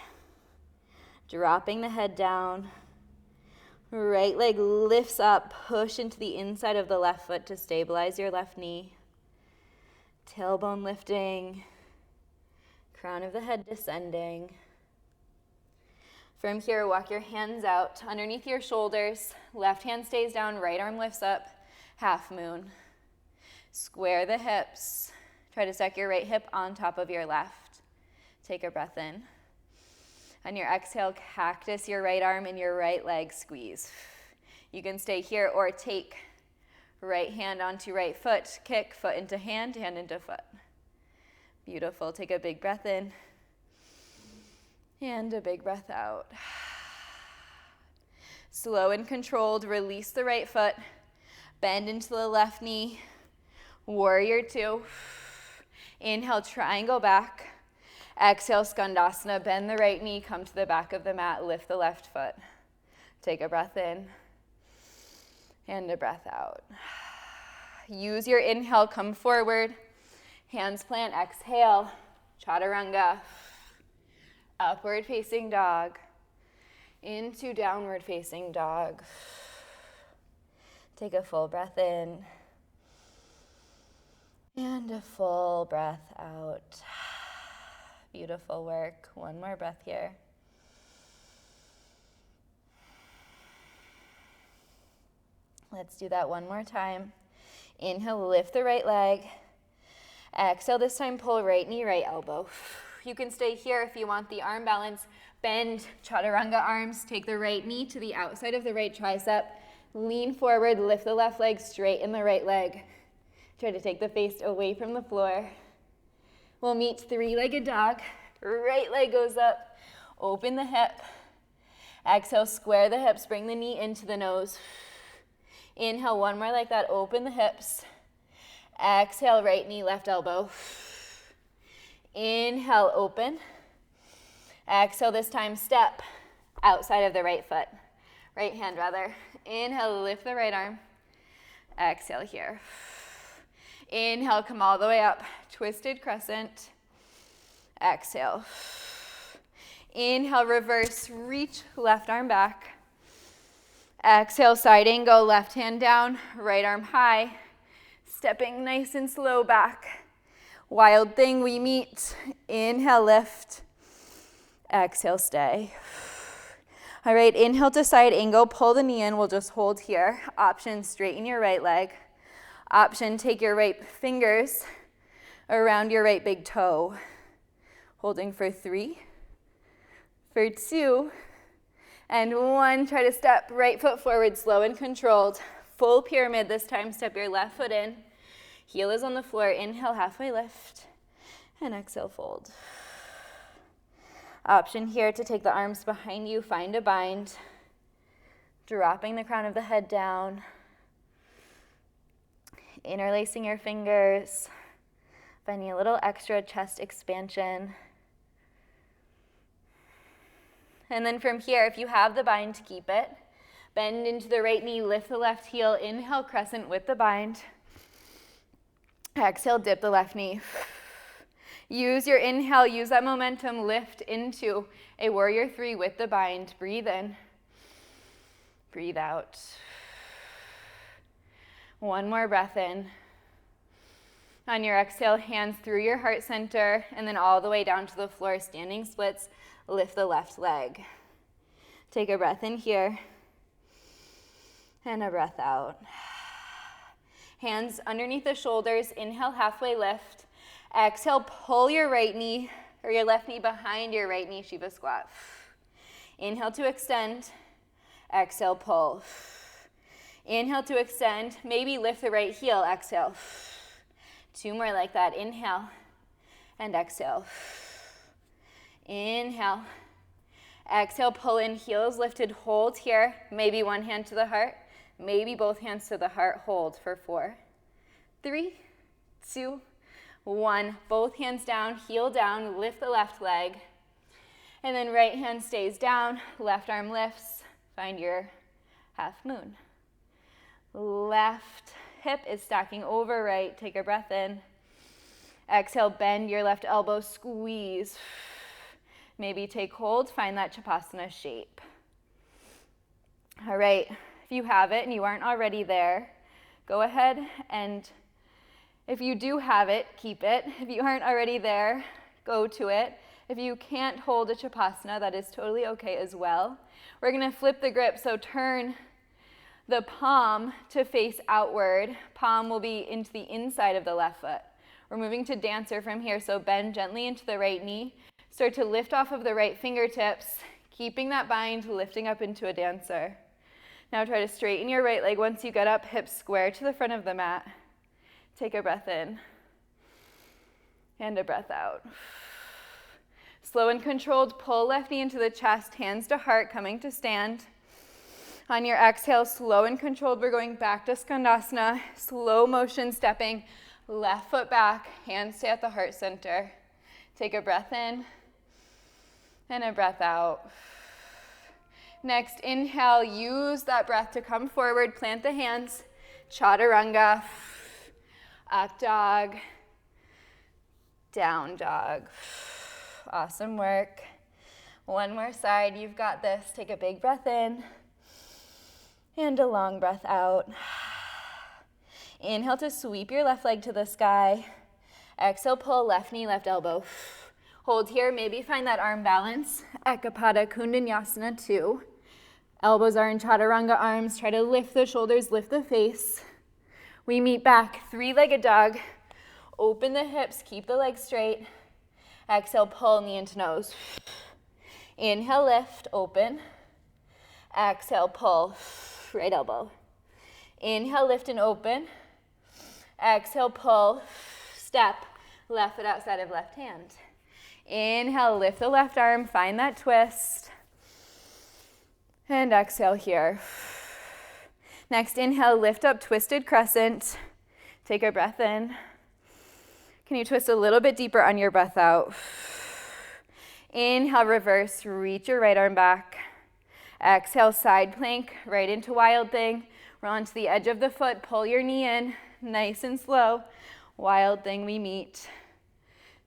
Dropping the head down. Right leg lifts up, push into the inside of the left foot to stabilize your left knee. Tailbone lifting. Crown of the head descending. From here, walk your hands out underneath your shoulders. Left hand stays down, right arm lifts up, half moon. Square the hips. Try to stack your right hip on top of your left. Take a breath in. On your exhale, cactus your right arm and your right leg, squeeze. You can stay here or take right hand onto right foot, kick foot into hand into foot. Beautiful. Take a big breath in and a big breath out. Slow and controlled, release the right foot, bend into the left knee, warrior two. Inhale, triangle back. Exhale, skandasana, bend the right knee, come to the back of the mat, lift the left foot. Take a breath in and a breath out. Use your inhale, come forward. Hands plant, exhale, chaturanga. Upward facing dog. Into downward facing dog. Take a full breath in. And a full breath out. Beautiful work. One more breath here. Let's do that one more time. Inhale, lift the right leg. Exhale, this time pull right knee, right elbow. You can stay here if you want the arm balance. Bend chaturanga arms. Take the right knee to the outside of the right tricep. Lean forward, lift the left leg, straighten the right leg. Try to take the face away from the floor. We'll meet three-legged dog. Right leg goes up. Open the hip. Exhale, square the hips. Bring the knee into the nose. Inhale, one more like that. Open the hips. Exhale, right knee, left elbow. Inhale, open. Exhale, this time step outside of the right foot. Right hand rather. Inhale, lift the right arm. Exhale here. Inhale, come all the way up. Twisted crescent. Exhale. Inhale, reverse, reach left arm back. Exhale, side angle, left hand down, right arm high. Stepping nice and slow back. Wild thing, we meet. Inhale, lift. Exhale, stay. All right, inhale to side angle, pull the knee in. We'll just hold here. Option, straighten your right leg. Option, take your right fingers around your right big toe. Holding for 3, for 2, and 1. Try to step right foot forward, slow and controlled. Full pyramid this time. Step your left foot in. Heel is on the floor. Inhale, halfway lift, and exhale, fold. Option here to take the arms behind you, find a bind. Dropping the crown of the head down. Interlacing your fingers. Finding a little extra chest expansion. And then from here, if you have the bind, keep it. Bend into the right knee, lift the left heel. Inhale, crescent with the bind. Exhale, dip the left knee. Use your inhale, use that momentum, lift into a warrior 3 with the bind. Breathe in, breathe out. One more breath in. On your exhale, hands through your heart center and then all the way down to the floor, standing splits. Lift the left leg. Take a breath in here and a breath out. Hands underneath the shoulders. Inhale, halfway lift. Exhale, pull your right knee or your left knee behind your right knee, Shiva squat. Inhale to extend. Exhale, pull. Inhale to extend. Maybe lift the right heel. Exhale. 2 more like that. Inhale and exhale. Inhale. Exhale, pull in, heels lifted, hold here. Maybe one hand to the heart, maybe both hands to the heart. Hold for 4, 3, 2, 1. Both hands down, heel down, lift the left leg. And then right hand stays down, left arm lifts. Find your half moon. Left hip is stacking over right. Take a breath in. Exhale, bend your left elbow, squeeze. Maybe take hold, find that Shavasana shape. All right, if you have it and you aren't already there, go ahead and if you do have it, keep it. If you aren't already there, go to it. If you can't hold a Shavasana, that is totally okay as well. We're gonna flip the grip, so turn the palm to face outward. Palm will be into the inside of the left foot. We're moving to dancer from here, so bend gently into the right knee. Start to lift off of the right fingertips, keeping that bind, lifting up into a dancer. Now try to straighten your right leg once you get up, hips square to the front of the mat. Take a breath in and a breath out. Slow and controlled, pull left knee into the chest, hands to heart, coming to stand. On your exhale, slow and controlled, we're going back to Skandasana, slow motion stepping, left foot back, hands stay at the heart center. Take a breath in and a breath out. Next, inhale, use that breath to come forward, plant the hands, chaturanga, up dog, down dog. Awesome work. One more side, you've got this. Take a big breath in and a long breath out. Inhale to sweep your left leg to the sky. Exhale, pull left knee, left elbow. Hold here, maybe find that arm balance. Ekapada Kundanyasana 2. Elbows are in chaturanga arms. Try to lift the shoulders, lift the face. We meet back, three-legged dog. Open the hips, keep the legs straight. Exhale, pull knee into nose. Inhale, lift, open. Exhale, pull, right elbow. Inhale, lift and open. Exhale, pull, step, left foot outside of left hand. Inhale, lift the left arm, find that twist. And exhale here. Next, inhale, lift up, twisted crescent. Take a breath in. Can you twist a little bit deeper on your breath out? Inhale, reverse, reach your right arm back. Exhale, side plank, right into wild thing. Roll onto the edge of the foot, pull your knee in, nice and slow. Wild thing, we meet.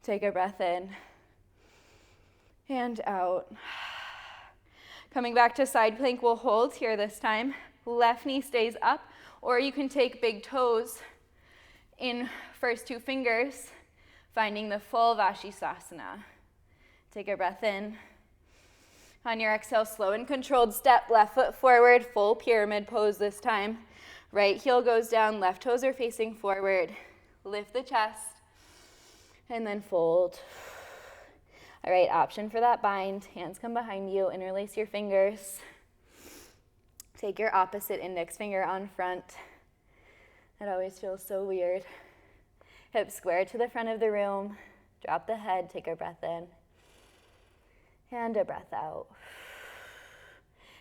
Take a breath in and out. Coming back to side plank, we'll hold here this time. Left knee stays up, or you can take big toes in first two fingers, finding the full Vashisthasana. Take a breath in. On your exhale, slow and controlled step, left foot forward, full pyramid pose this time. Right heel goes down, left toes are facing forward. Lift the chest, and then fold. All right, option for that bind. Hands come behind you, interlace your fingers. Take your opposite index finger on front. It always feels so weird. Hips square to the front of the room. Drop the head, take a breath in. And a breath out.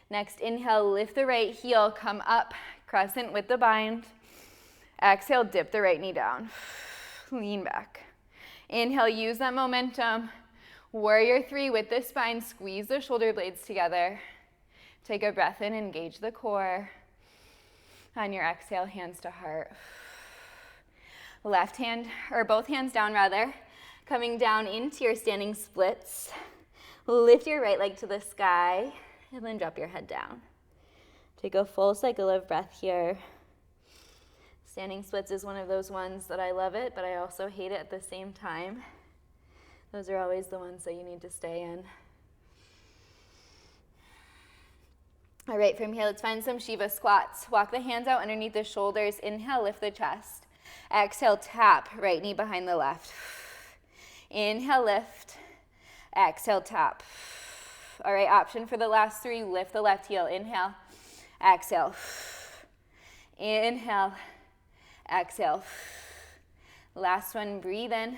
Next, inhale, lift the right heel, come up, crescent with the bind. Exhale, dip the right knee down. Lean back. Inhale, use that momentum. Warrior 3 with the spine, squeeze the shoulder blades together. Take a breath in, engage the core. On your exhale, hands to heart. Left hand, or both hands down rather, coming down into your standing splits. Lift your right leg to the sky, and then drop your head down. Take a full cycle of breath here. Standing splits is one of those ones that I love it, but I also hate it at the same time. Those are always the ones that you need to stay in. All right, from here, let's find some Shiva squats. Walk the hands out underneath the shoulders. Inhale, lift the chest. Exhale, tap, right knee behind the left. Inhale, lift. Exhale, tap. All right, option for the last three, lift the left heel. Inhale, exhale. Inhale, exhale. Last one, breathe in.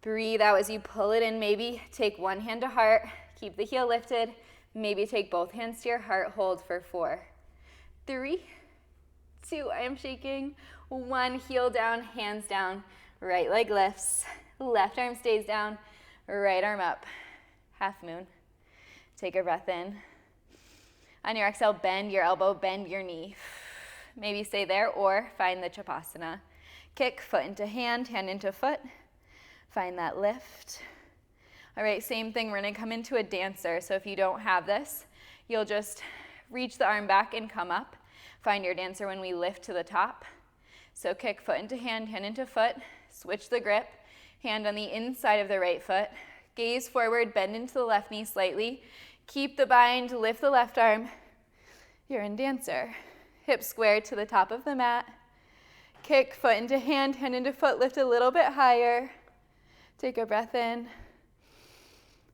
Breathe out as you pull it in. Maybe take one hand to heart. Keep the heel lifted. Maybe take both hands to your heart. Hold for 4, 3, 2, I am shaking. 1, heel down, hands down. Right leg lifts. Left arm stays down. Right arm up. Half moon. Take a breath in. On your exhale, bend your elbow, bend your knee. Maybe stay there or find the Chapasana. Kick, foot into hand into foot. Find that lift. All right, same thing, we're gonna come into a dancer. So if you don't have this, you'll just reach the arm back and come up. Find your dancer when we lift to the top. So kick, foot into hand into foot. Switch the grip, hand on the inside of the right foot. Gaze forward, bend into the left knee slightly. Keep the bind, lift the left arm. You're in dancer. Hips square to the top of the mat. Kick, foot into hand into foot, lift a little bit higher. Take a breath in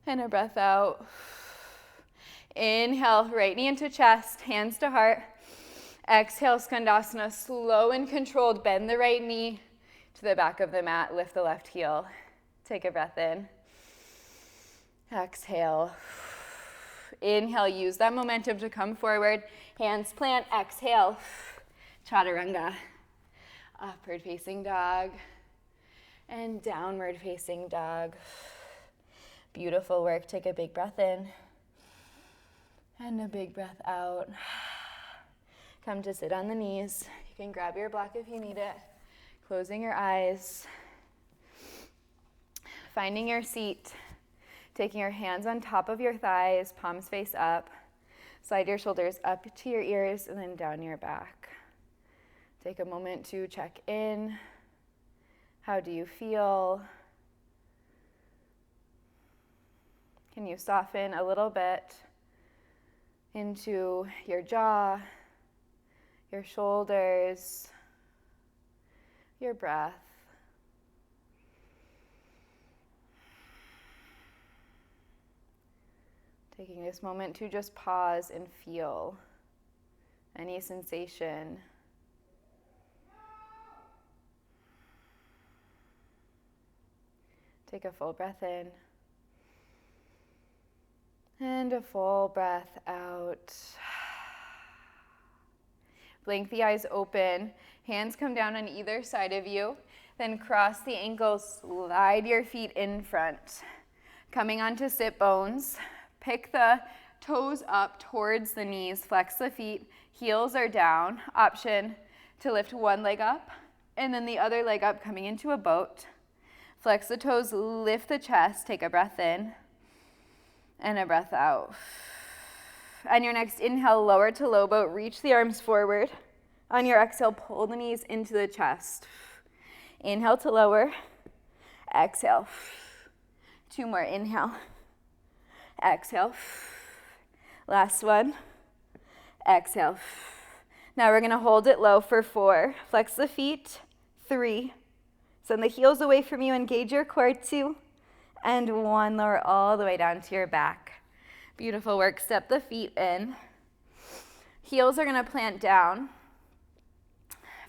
and a breath out. Inhale, right knee into chest, hands to heart. Exhale, Skandasana, slow and controlled. Bend the right knee to the back of the mat, lift the left heel. Take a breath in. Exhale. Inhale, use that momentum to come forward. Hands plant, exhale. Chaturanga. Upward facing dog. And downward facing dog. Beautiful work. Take a big breath in. And a big breath out. Come to sit on the knees. You can grab your block if you need it. Closing your eyes. Finding your seat. Taking your hands on top of your thighs, palms face up. Slide your shoulders up to your ears and then down your back. Take a moment to check in. How do you feel? Can you soften a little bit into your jaw, your shoulders, your breath? Taking this moment to just pause and feel any sensation. Take a full breath in and a full breath out. Blink the eyes open. Hands come down on either side of you. Then cross the ankles, slide your feet in front. Coming onto sit bones. Pick the toes up towards the knees. Flex the feet. Heels are down. Option to lift one leg up and then the other leg up, coming into a boat. Flex the toes, lift the chest, take a breath in and a breath out. On your next inhale, lower to low boat, reach the arms forward. On your exhale, pull the knees into the chest. Inhale to lower, exhale. 2 more, inhale, exhale. Last one, exhale. Now we're gonna hold it low for 4. Flex the feet, 3. Send the heels away from you, engage your core, 2. And 1, lower all the way down to your back. Beautiful work, step the feet in. Heels are gonna plant down.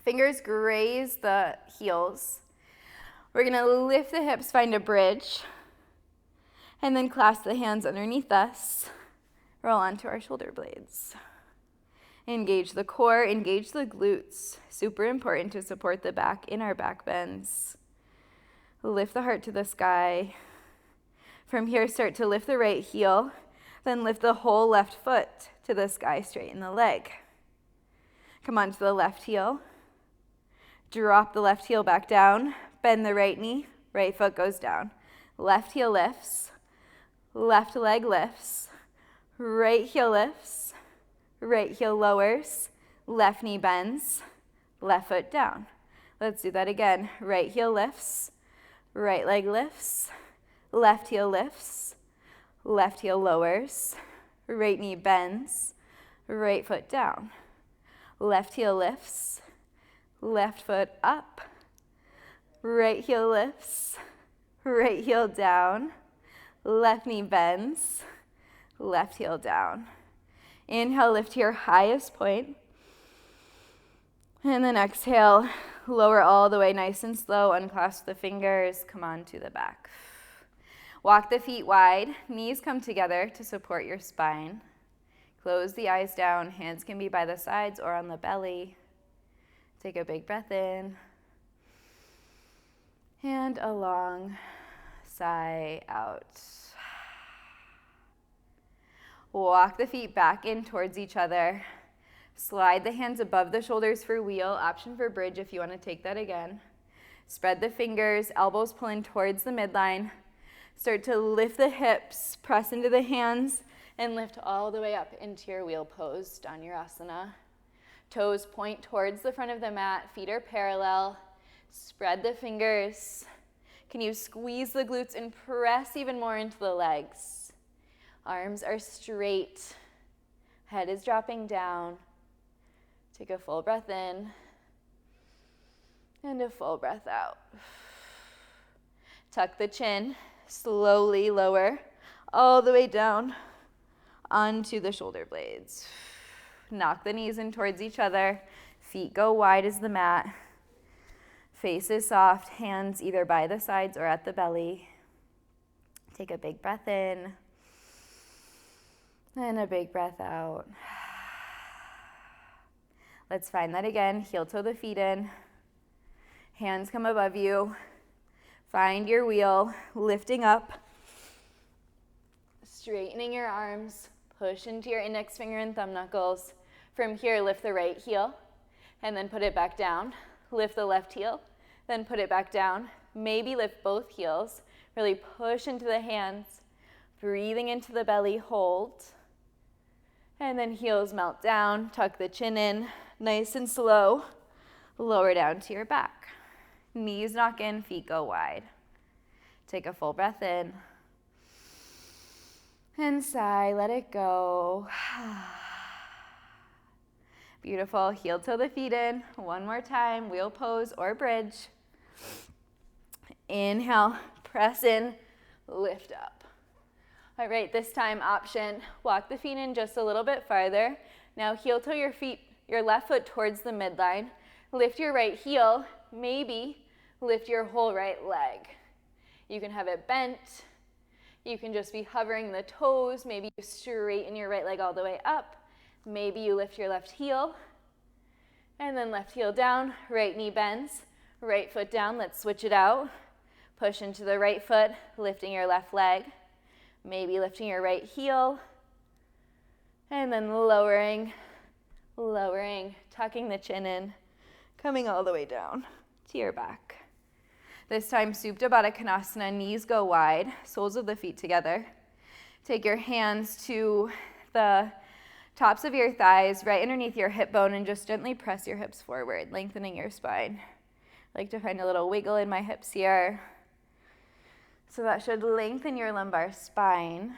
Fingers graze the heels. We're gonna lift the hips, find a bridge. And then clasp the hands underneath us. Roll onto our shoulder blades. Engage the core, engage the glutes. Super important to support the back in our back bends. Lift the heart to the sky. From here, start to lift the right heel, then lift the whole left foot to the sky, straighten the leg. Come onto the left heel. Drop the left heel back down, bend the right knee, right foot goes down. Left heel lifts, left leg lifts, right heel lifts, right heel lowers, left knee bends, left foot down. Let's do that again. Right heel lifts, right leg lifts, left heel lifts, left heel lowers, right knee bends, right foot down. Left heel lifts, left foot up, right heel lifts, right heel down, left knee bends, left heel down. Inhale, lift to your highest point. And then exhale, lower all the way nice and slow, unclasp the fingers, come on to the back. Walk the feet wide, knees come together to support your spine. Close the eyes down, hands can be by the sides or on the belly. Take a big breath in. And a long sigh out. Walk the feet back in towards each other. Slide the hands above the shoulders for wheel. Option for bridge if you want to take that again. Spread the fingers, elbows pull in towards the midline. Start to lift the hips, press into the hands, and lift all the way up into your wheel pose, Dhanurasana. Toes point towards the front of the mat, feet are parallel. Spread the fingers. Can you squeeze the glutes and press even more into the legs? Arms are straight. Head is dropping down. Take a full breath in and a full breath out. Tuck the chin, slowly lower all the way down onto the shoulder blades. Knock the knees in towards each other. Feet go wide as the mat. Face is soft, hands either by the sides or at the belly. Take a big breath in and a big breath out. Let's find that again. Heel toe the feet in. Hands come above you. Find your wheel, lifting up. Straightening your arms. Push into your index finger and thumb knuckles. From here, lift the right heel and then put it back down. Lift the left heel, then put it back down. Maybe lift both heels. Really push into the hands. Breathing into the belly, hold. And then heels melt down. Tuck the chin in, nice and slow. Lower down to your back. Knees knock in, feet go wide. Take a full breath in. And sigh, let it go. Beautiful. Heel toe the feet in. One more time. Wheel pose or bridge. Inhale, press in, lift up. All right, this time option, walk the feet in just a little bit farther. Now heel toe your left foot towards the midline. Lift your right heel, maybe lift your whole right leg. You can have it bent. You can just be hovering the toes. Maybe you straighten your right leg all the way up. Maybe you lift your left heel and then left heel down, right knee bends, right foot down. Let's switch it out. Push into the right foot, lifting your left leg. Maybe lifting your right heel and then lowering, tucking the chin in, coming all the way down to your back. This time, Supta Baddha Konasana, knees go wide, soles of the feet together. Take your hands to the tops of your thighs, right underneath your hip bone, and just gently press your hips forward, lengthening your spine. I like to find a little wiggle in my hips here. So that should lengthen your lumbar spine.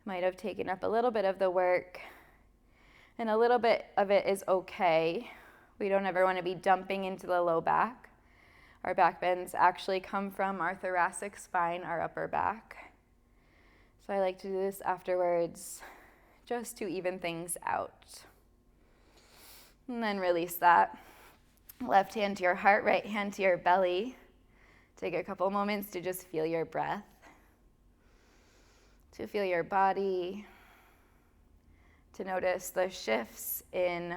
Might have taken up a little bit of the work, and a little bit of it is okay. We don't ever want to be dumping into the low back. Our back bends actually come from our thoracic spine, our upper back. So I like to do this afterwards just to even things out. And then release that. Left hand to your heart, right hand to your belly. Take a couple moments to just feel your breath, to feel your body, to notice the shifts in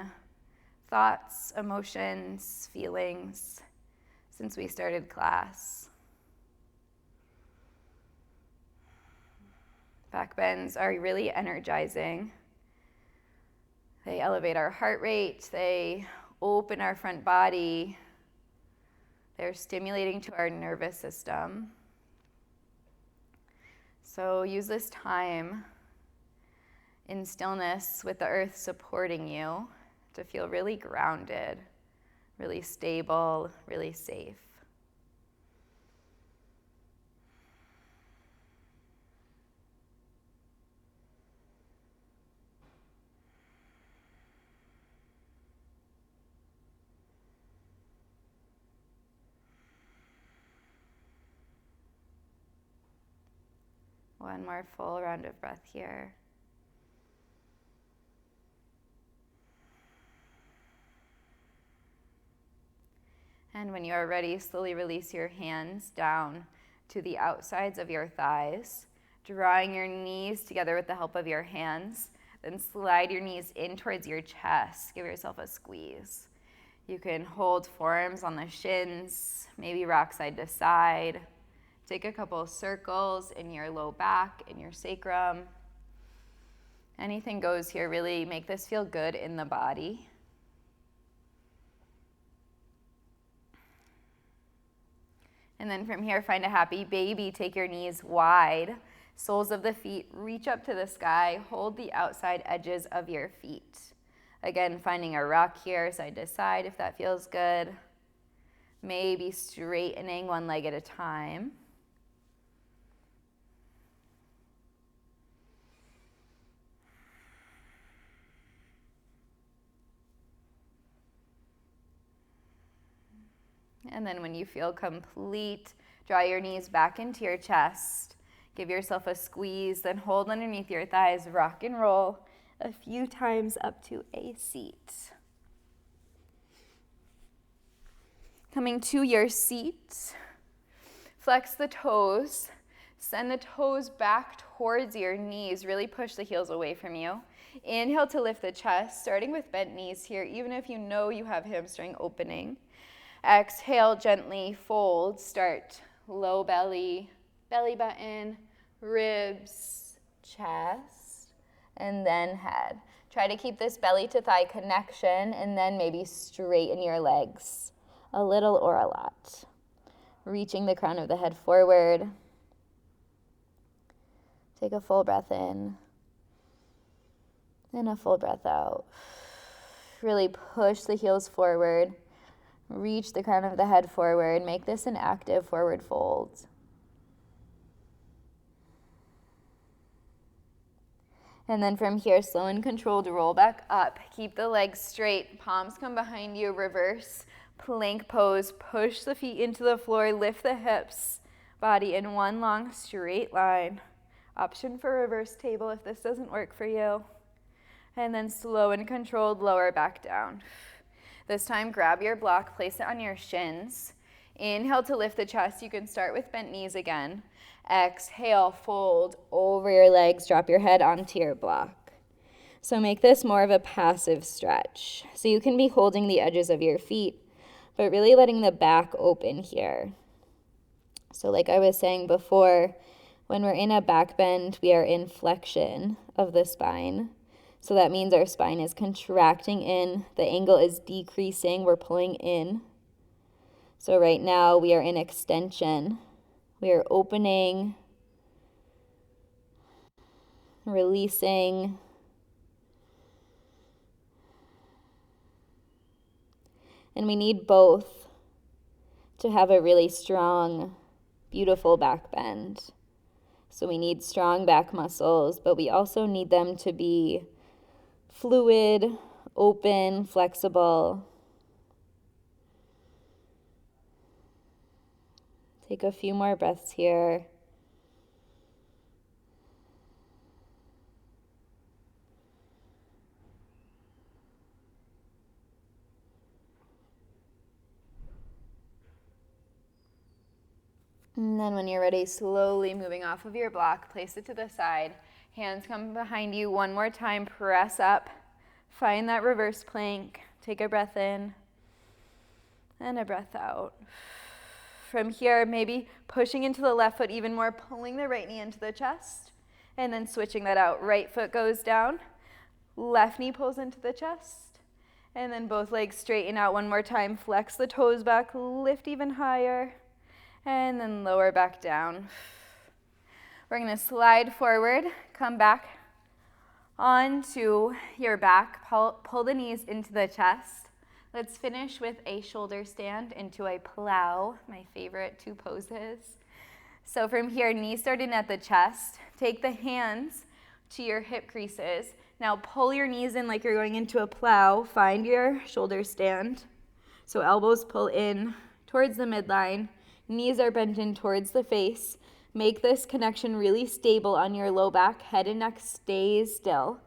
thoughts, emotions, feelings since we started class. Back bends are really energizing. They elevate our heart rate, they open our front body, they're stimulating to our nervous system. So use this time in stillness with the earth supporting you to feel really grounded, really stable, really safe. One more full round of breath here. And when you are ready, slowly release your hands down to the outsides of your thighs, drawing your knees together with the help of your hands. Then slide your knees in towards your chest. Give yourself a squeeze. You can hold forearms on the shins, maybe rock side to side. Take a couple of circles in your low back, in your sacrum. Anything goes here. Really make this feel good in the body. And then from here, find a happy baby. Take your knees wide. Soles of the feet reach up to the sky. Hold the outside edges of your feet. Again, finding a rock here, side to side, if that feels good. Maybe straightening one leg at a time. And then when you feel complete, draw your knees back into your chest. Give yourself a squeeze, then hold underneath your thighs, rock and roll a few times up to a seat. Coming to your seat, flex the toes, send the toes back towards your knees, really push the heels away from you. Inhale to lift the chest, starting with bent knees here, even if you know you have hamstring opening. Exhale, gently fold, start low belly, belly button, ribs, chest, and then head. Try to keep this belly to thigh connection and then maybe straighten your legs, a little or a lot. Reaching the crown of the head forward. Take a full breath in and a full breath out. Really push the heels forward. Reach the crown of the head forward. Make this an active forward fold. And then from here, slow and controlled, roll back up. Keep the legs straight. Palms come behind you. Reverse plank pose. Push the feet into the floor. Lift the hips. Body in one long straight line. Option for reverse table if this doesn't work for you. And then slow and controlled, lower back down. This time, grab your block, place it on your shins. Inhale to lift the chest. You can start with bent knees again. Exhale, fold over your legs, drop your head onto your block. So make this more of a passive stretch. So you can be holding the edges of your feet, but really letting the back open here. So like I was saying before, when we're in a back bend, we are in flexion of the spine. So that means our spine is contracting in, the angle is decreasing, we're pulling in. So right now we are in extension. We are opening, releasing, and we need both to have a really strong, beautiful back bend. So we need strong back muscles, but we also need them to be fluid, open, flexible. Take a few more breaths here. And then when you're ready, slowly moving off of your block, place it to the side. Hands come behind you one more time, press up. Find that reverse plank. Take a breath in and a breath out. From here, maybe pushing into the left foot even more, pulling the right knee into the chest, and then switching that out. Right foot goes down, left knee pulls into the chest, and then both legs straighten out one more time. Flex the toes back, lift even higher, and then lower back down. We're going to slide forward, come back onto your back, pull the knees into the chest. Let's finish with a shoulder stand into a plow, my favorite two poses. So from here, knees starting at the chest. Take the hands to your hip creases. Now pull your knees in like you're going into a plow. Find your shoulder stand. So elbows pull in towards the midline. Knees are bent in towards the face. Make this connection really stable on your low back. Head and neck stays still.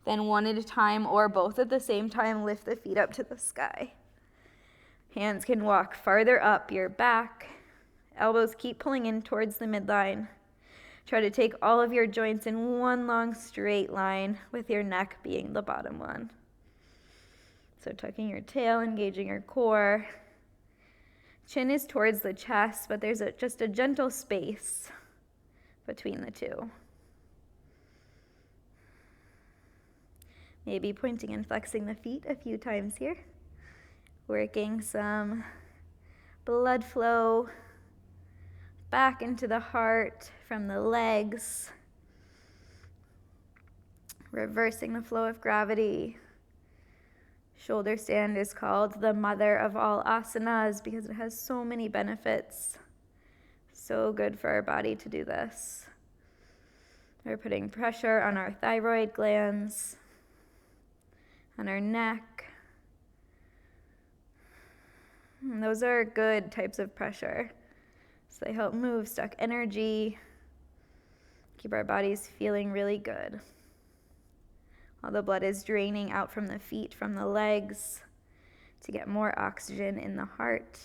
Then one at a time or both at the same time, lift the feet up to the sky. Hands can walk farther up your back. Elbows keep pulling in towards the midline. Try to take all of your joints in one long straight line with your neck being the bottom one. So tucking your tail, engaging your core. Chin is towards the chest, but there's just a gentle space between the two. Maybe pointing and flexing the feet a few times here. Working some blood flow back into the heart from the legs. Reversing the flow of gravity. Shoulder stand is called the mother of all asanas because it has so many benefits. So good for our body to do this. We're putting pressure on our thyroid glands, on our neck. And those are good types of pressure. So they help move stuck energy, keep our bodies feeling really good. All the blood is draining out from the feet, from the legs, to get more oxygen in the heart.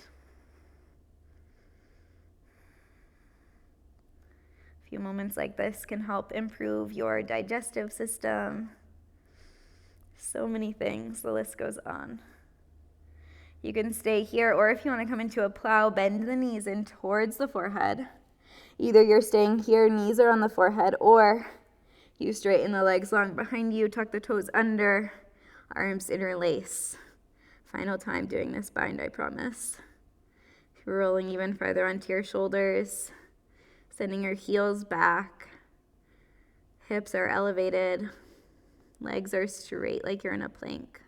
A few moments like this can help improve your digestive system. So many things, the list goes on. You can stay here, or if you want to come into a plow, bend the knees in towards the forehead. Either you're staying here, knees are on the forehead, or you straighten the legs long behind you, tuck the toes under, arms interlace. Final time doing this bind, I promise. Rolling even farther onto your shoulders, sending your heels back. Hips are elevated. Legs are straight like you're in a plank.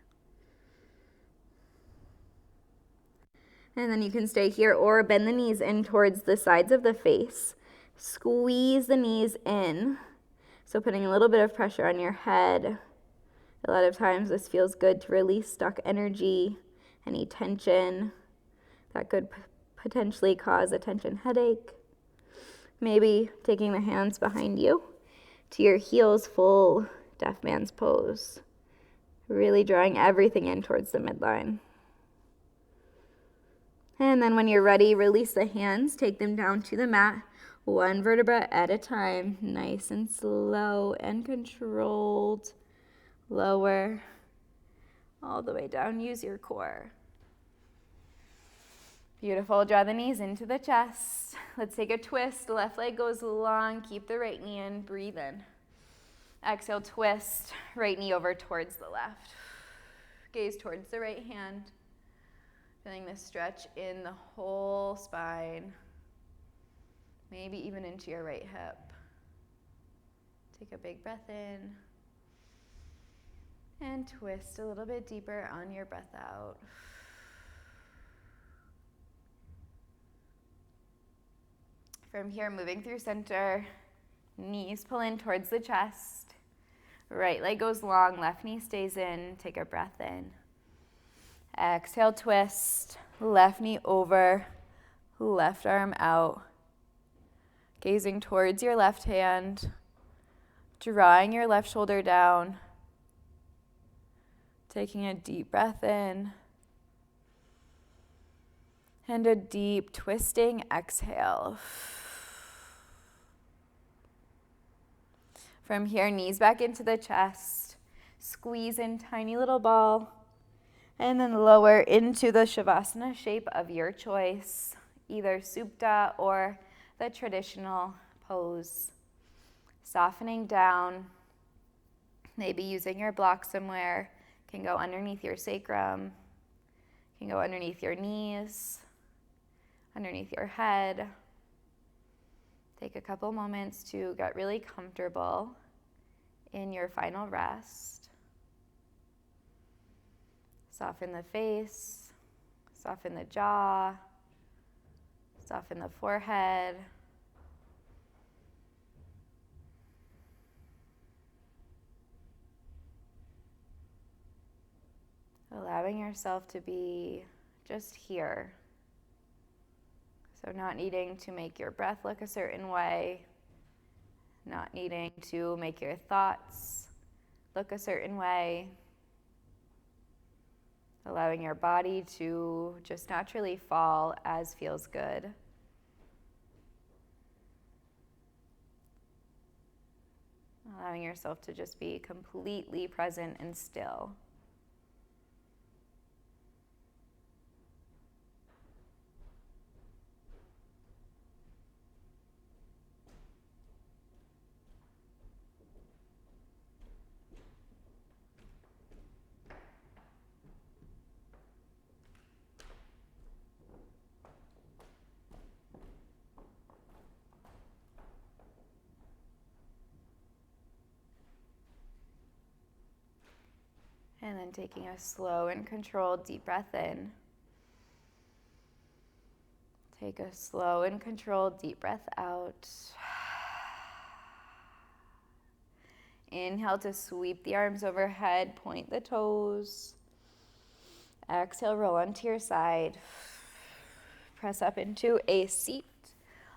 And then you can stay here or bend the knees in towards the sides of the face. Squeeze the knees in. So putting a little bit of pressure on your head. A lot of times this feels good to release stuck energy, any tension that could potentially cause a tension headache. Maybe taking the hands behind you to your heels, full deaf man's pose. Really drawing everything in towards the midline. And then when you're ready, release the hands, take them down to the mat, one vertebra at a time, nice and slow and controlled. Lower, all the way down, use your core. Beautiful, draw the knees into the chest. Let's take a twist, left leg goes long, keep the right knee in, breathe in. Exhale, twist, right knee over towards the left. Gaze towards the right hand. Feeling this stretch in the whole spine, maybe even into your right hip. Take a big breath in and twist a little bit deeper on your breath out. From here, moving through center, knees pull in towards the chest. Right leg goes long, left knee stays in. Take a breath in. Exhale, twist, left knee over, left arm out. Gazing towards your left hand, drawing your left shoulder down. Taking a deep breath in. And a deep twisting exhale. From here, knees back into the chest. Squeeze in tiny little ball. And then lower into the shavasana shape of your choice, either supta or the traditional pose. Softening down, maybe using your block somewhere. Can go underneath your sacrum, can go underneath your knees, underneath your head. Take a couple moments to get really comfortable in your final rest. Soften the face, soften the jaw, soften the forehead. Allowing yourself to be just here. So not needing to make your breath look a certain way, not needing to make your thoughts look a certain way. Allowing your body to just naturally fall as feels good. Allowing yourself to just be completely present and still. And then taking a slow and controlled deep breath in. Take a slow and controlled deep breath out. Inhale to sweep the arms overhead, point the toes. Exhale, roll onto your side. Press up into a seat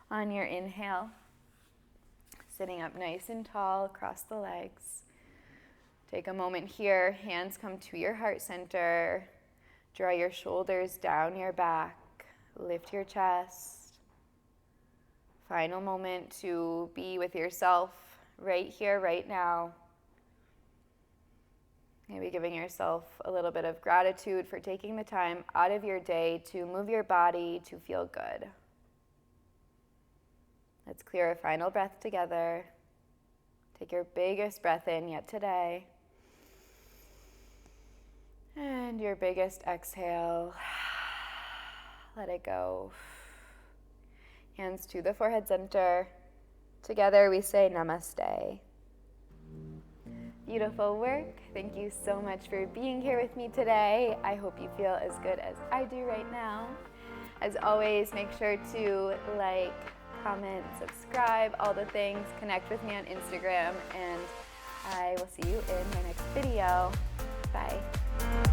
on your inhale. Sitting up nice and tall across the legs. Take a moment here, hands come to your heart center. Draw your shoulders down your back. Lift your chest. Final moment to be with yourself right here, right now. Maybe giving yourself a little bit of gratitude for taking the time out of your day to move your body to feel good. Let's clear a final breath together. Take your biggest breath in yet today. And your biggest exhale. Let it go. Hands to the forehead center. Together we say namaste. Beautiful work. Thank you so much for being here with me today. I hope you feel as good as I do right now. As always, make sure to like, comment, subscribe, all the things. Connect with me on Instagram, and I will see you in my next video. Bye.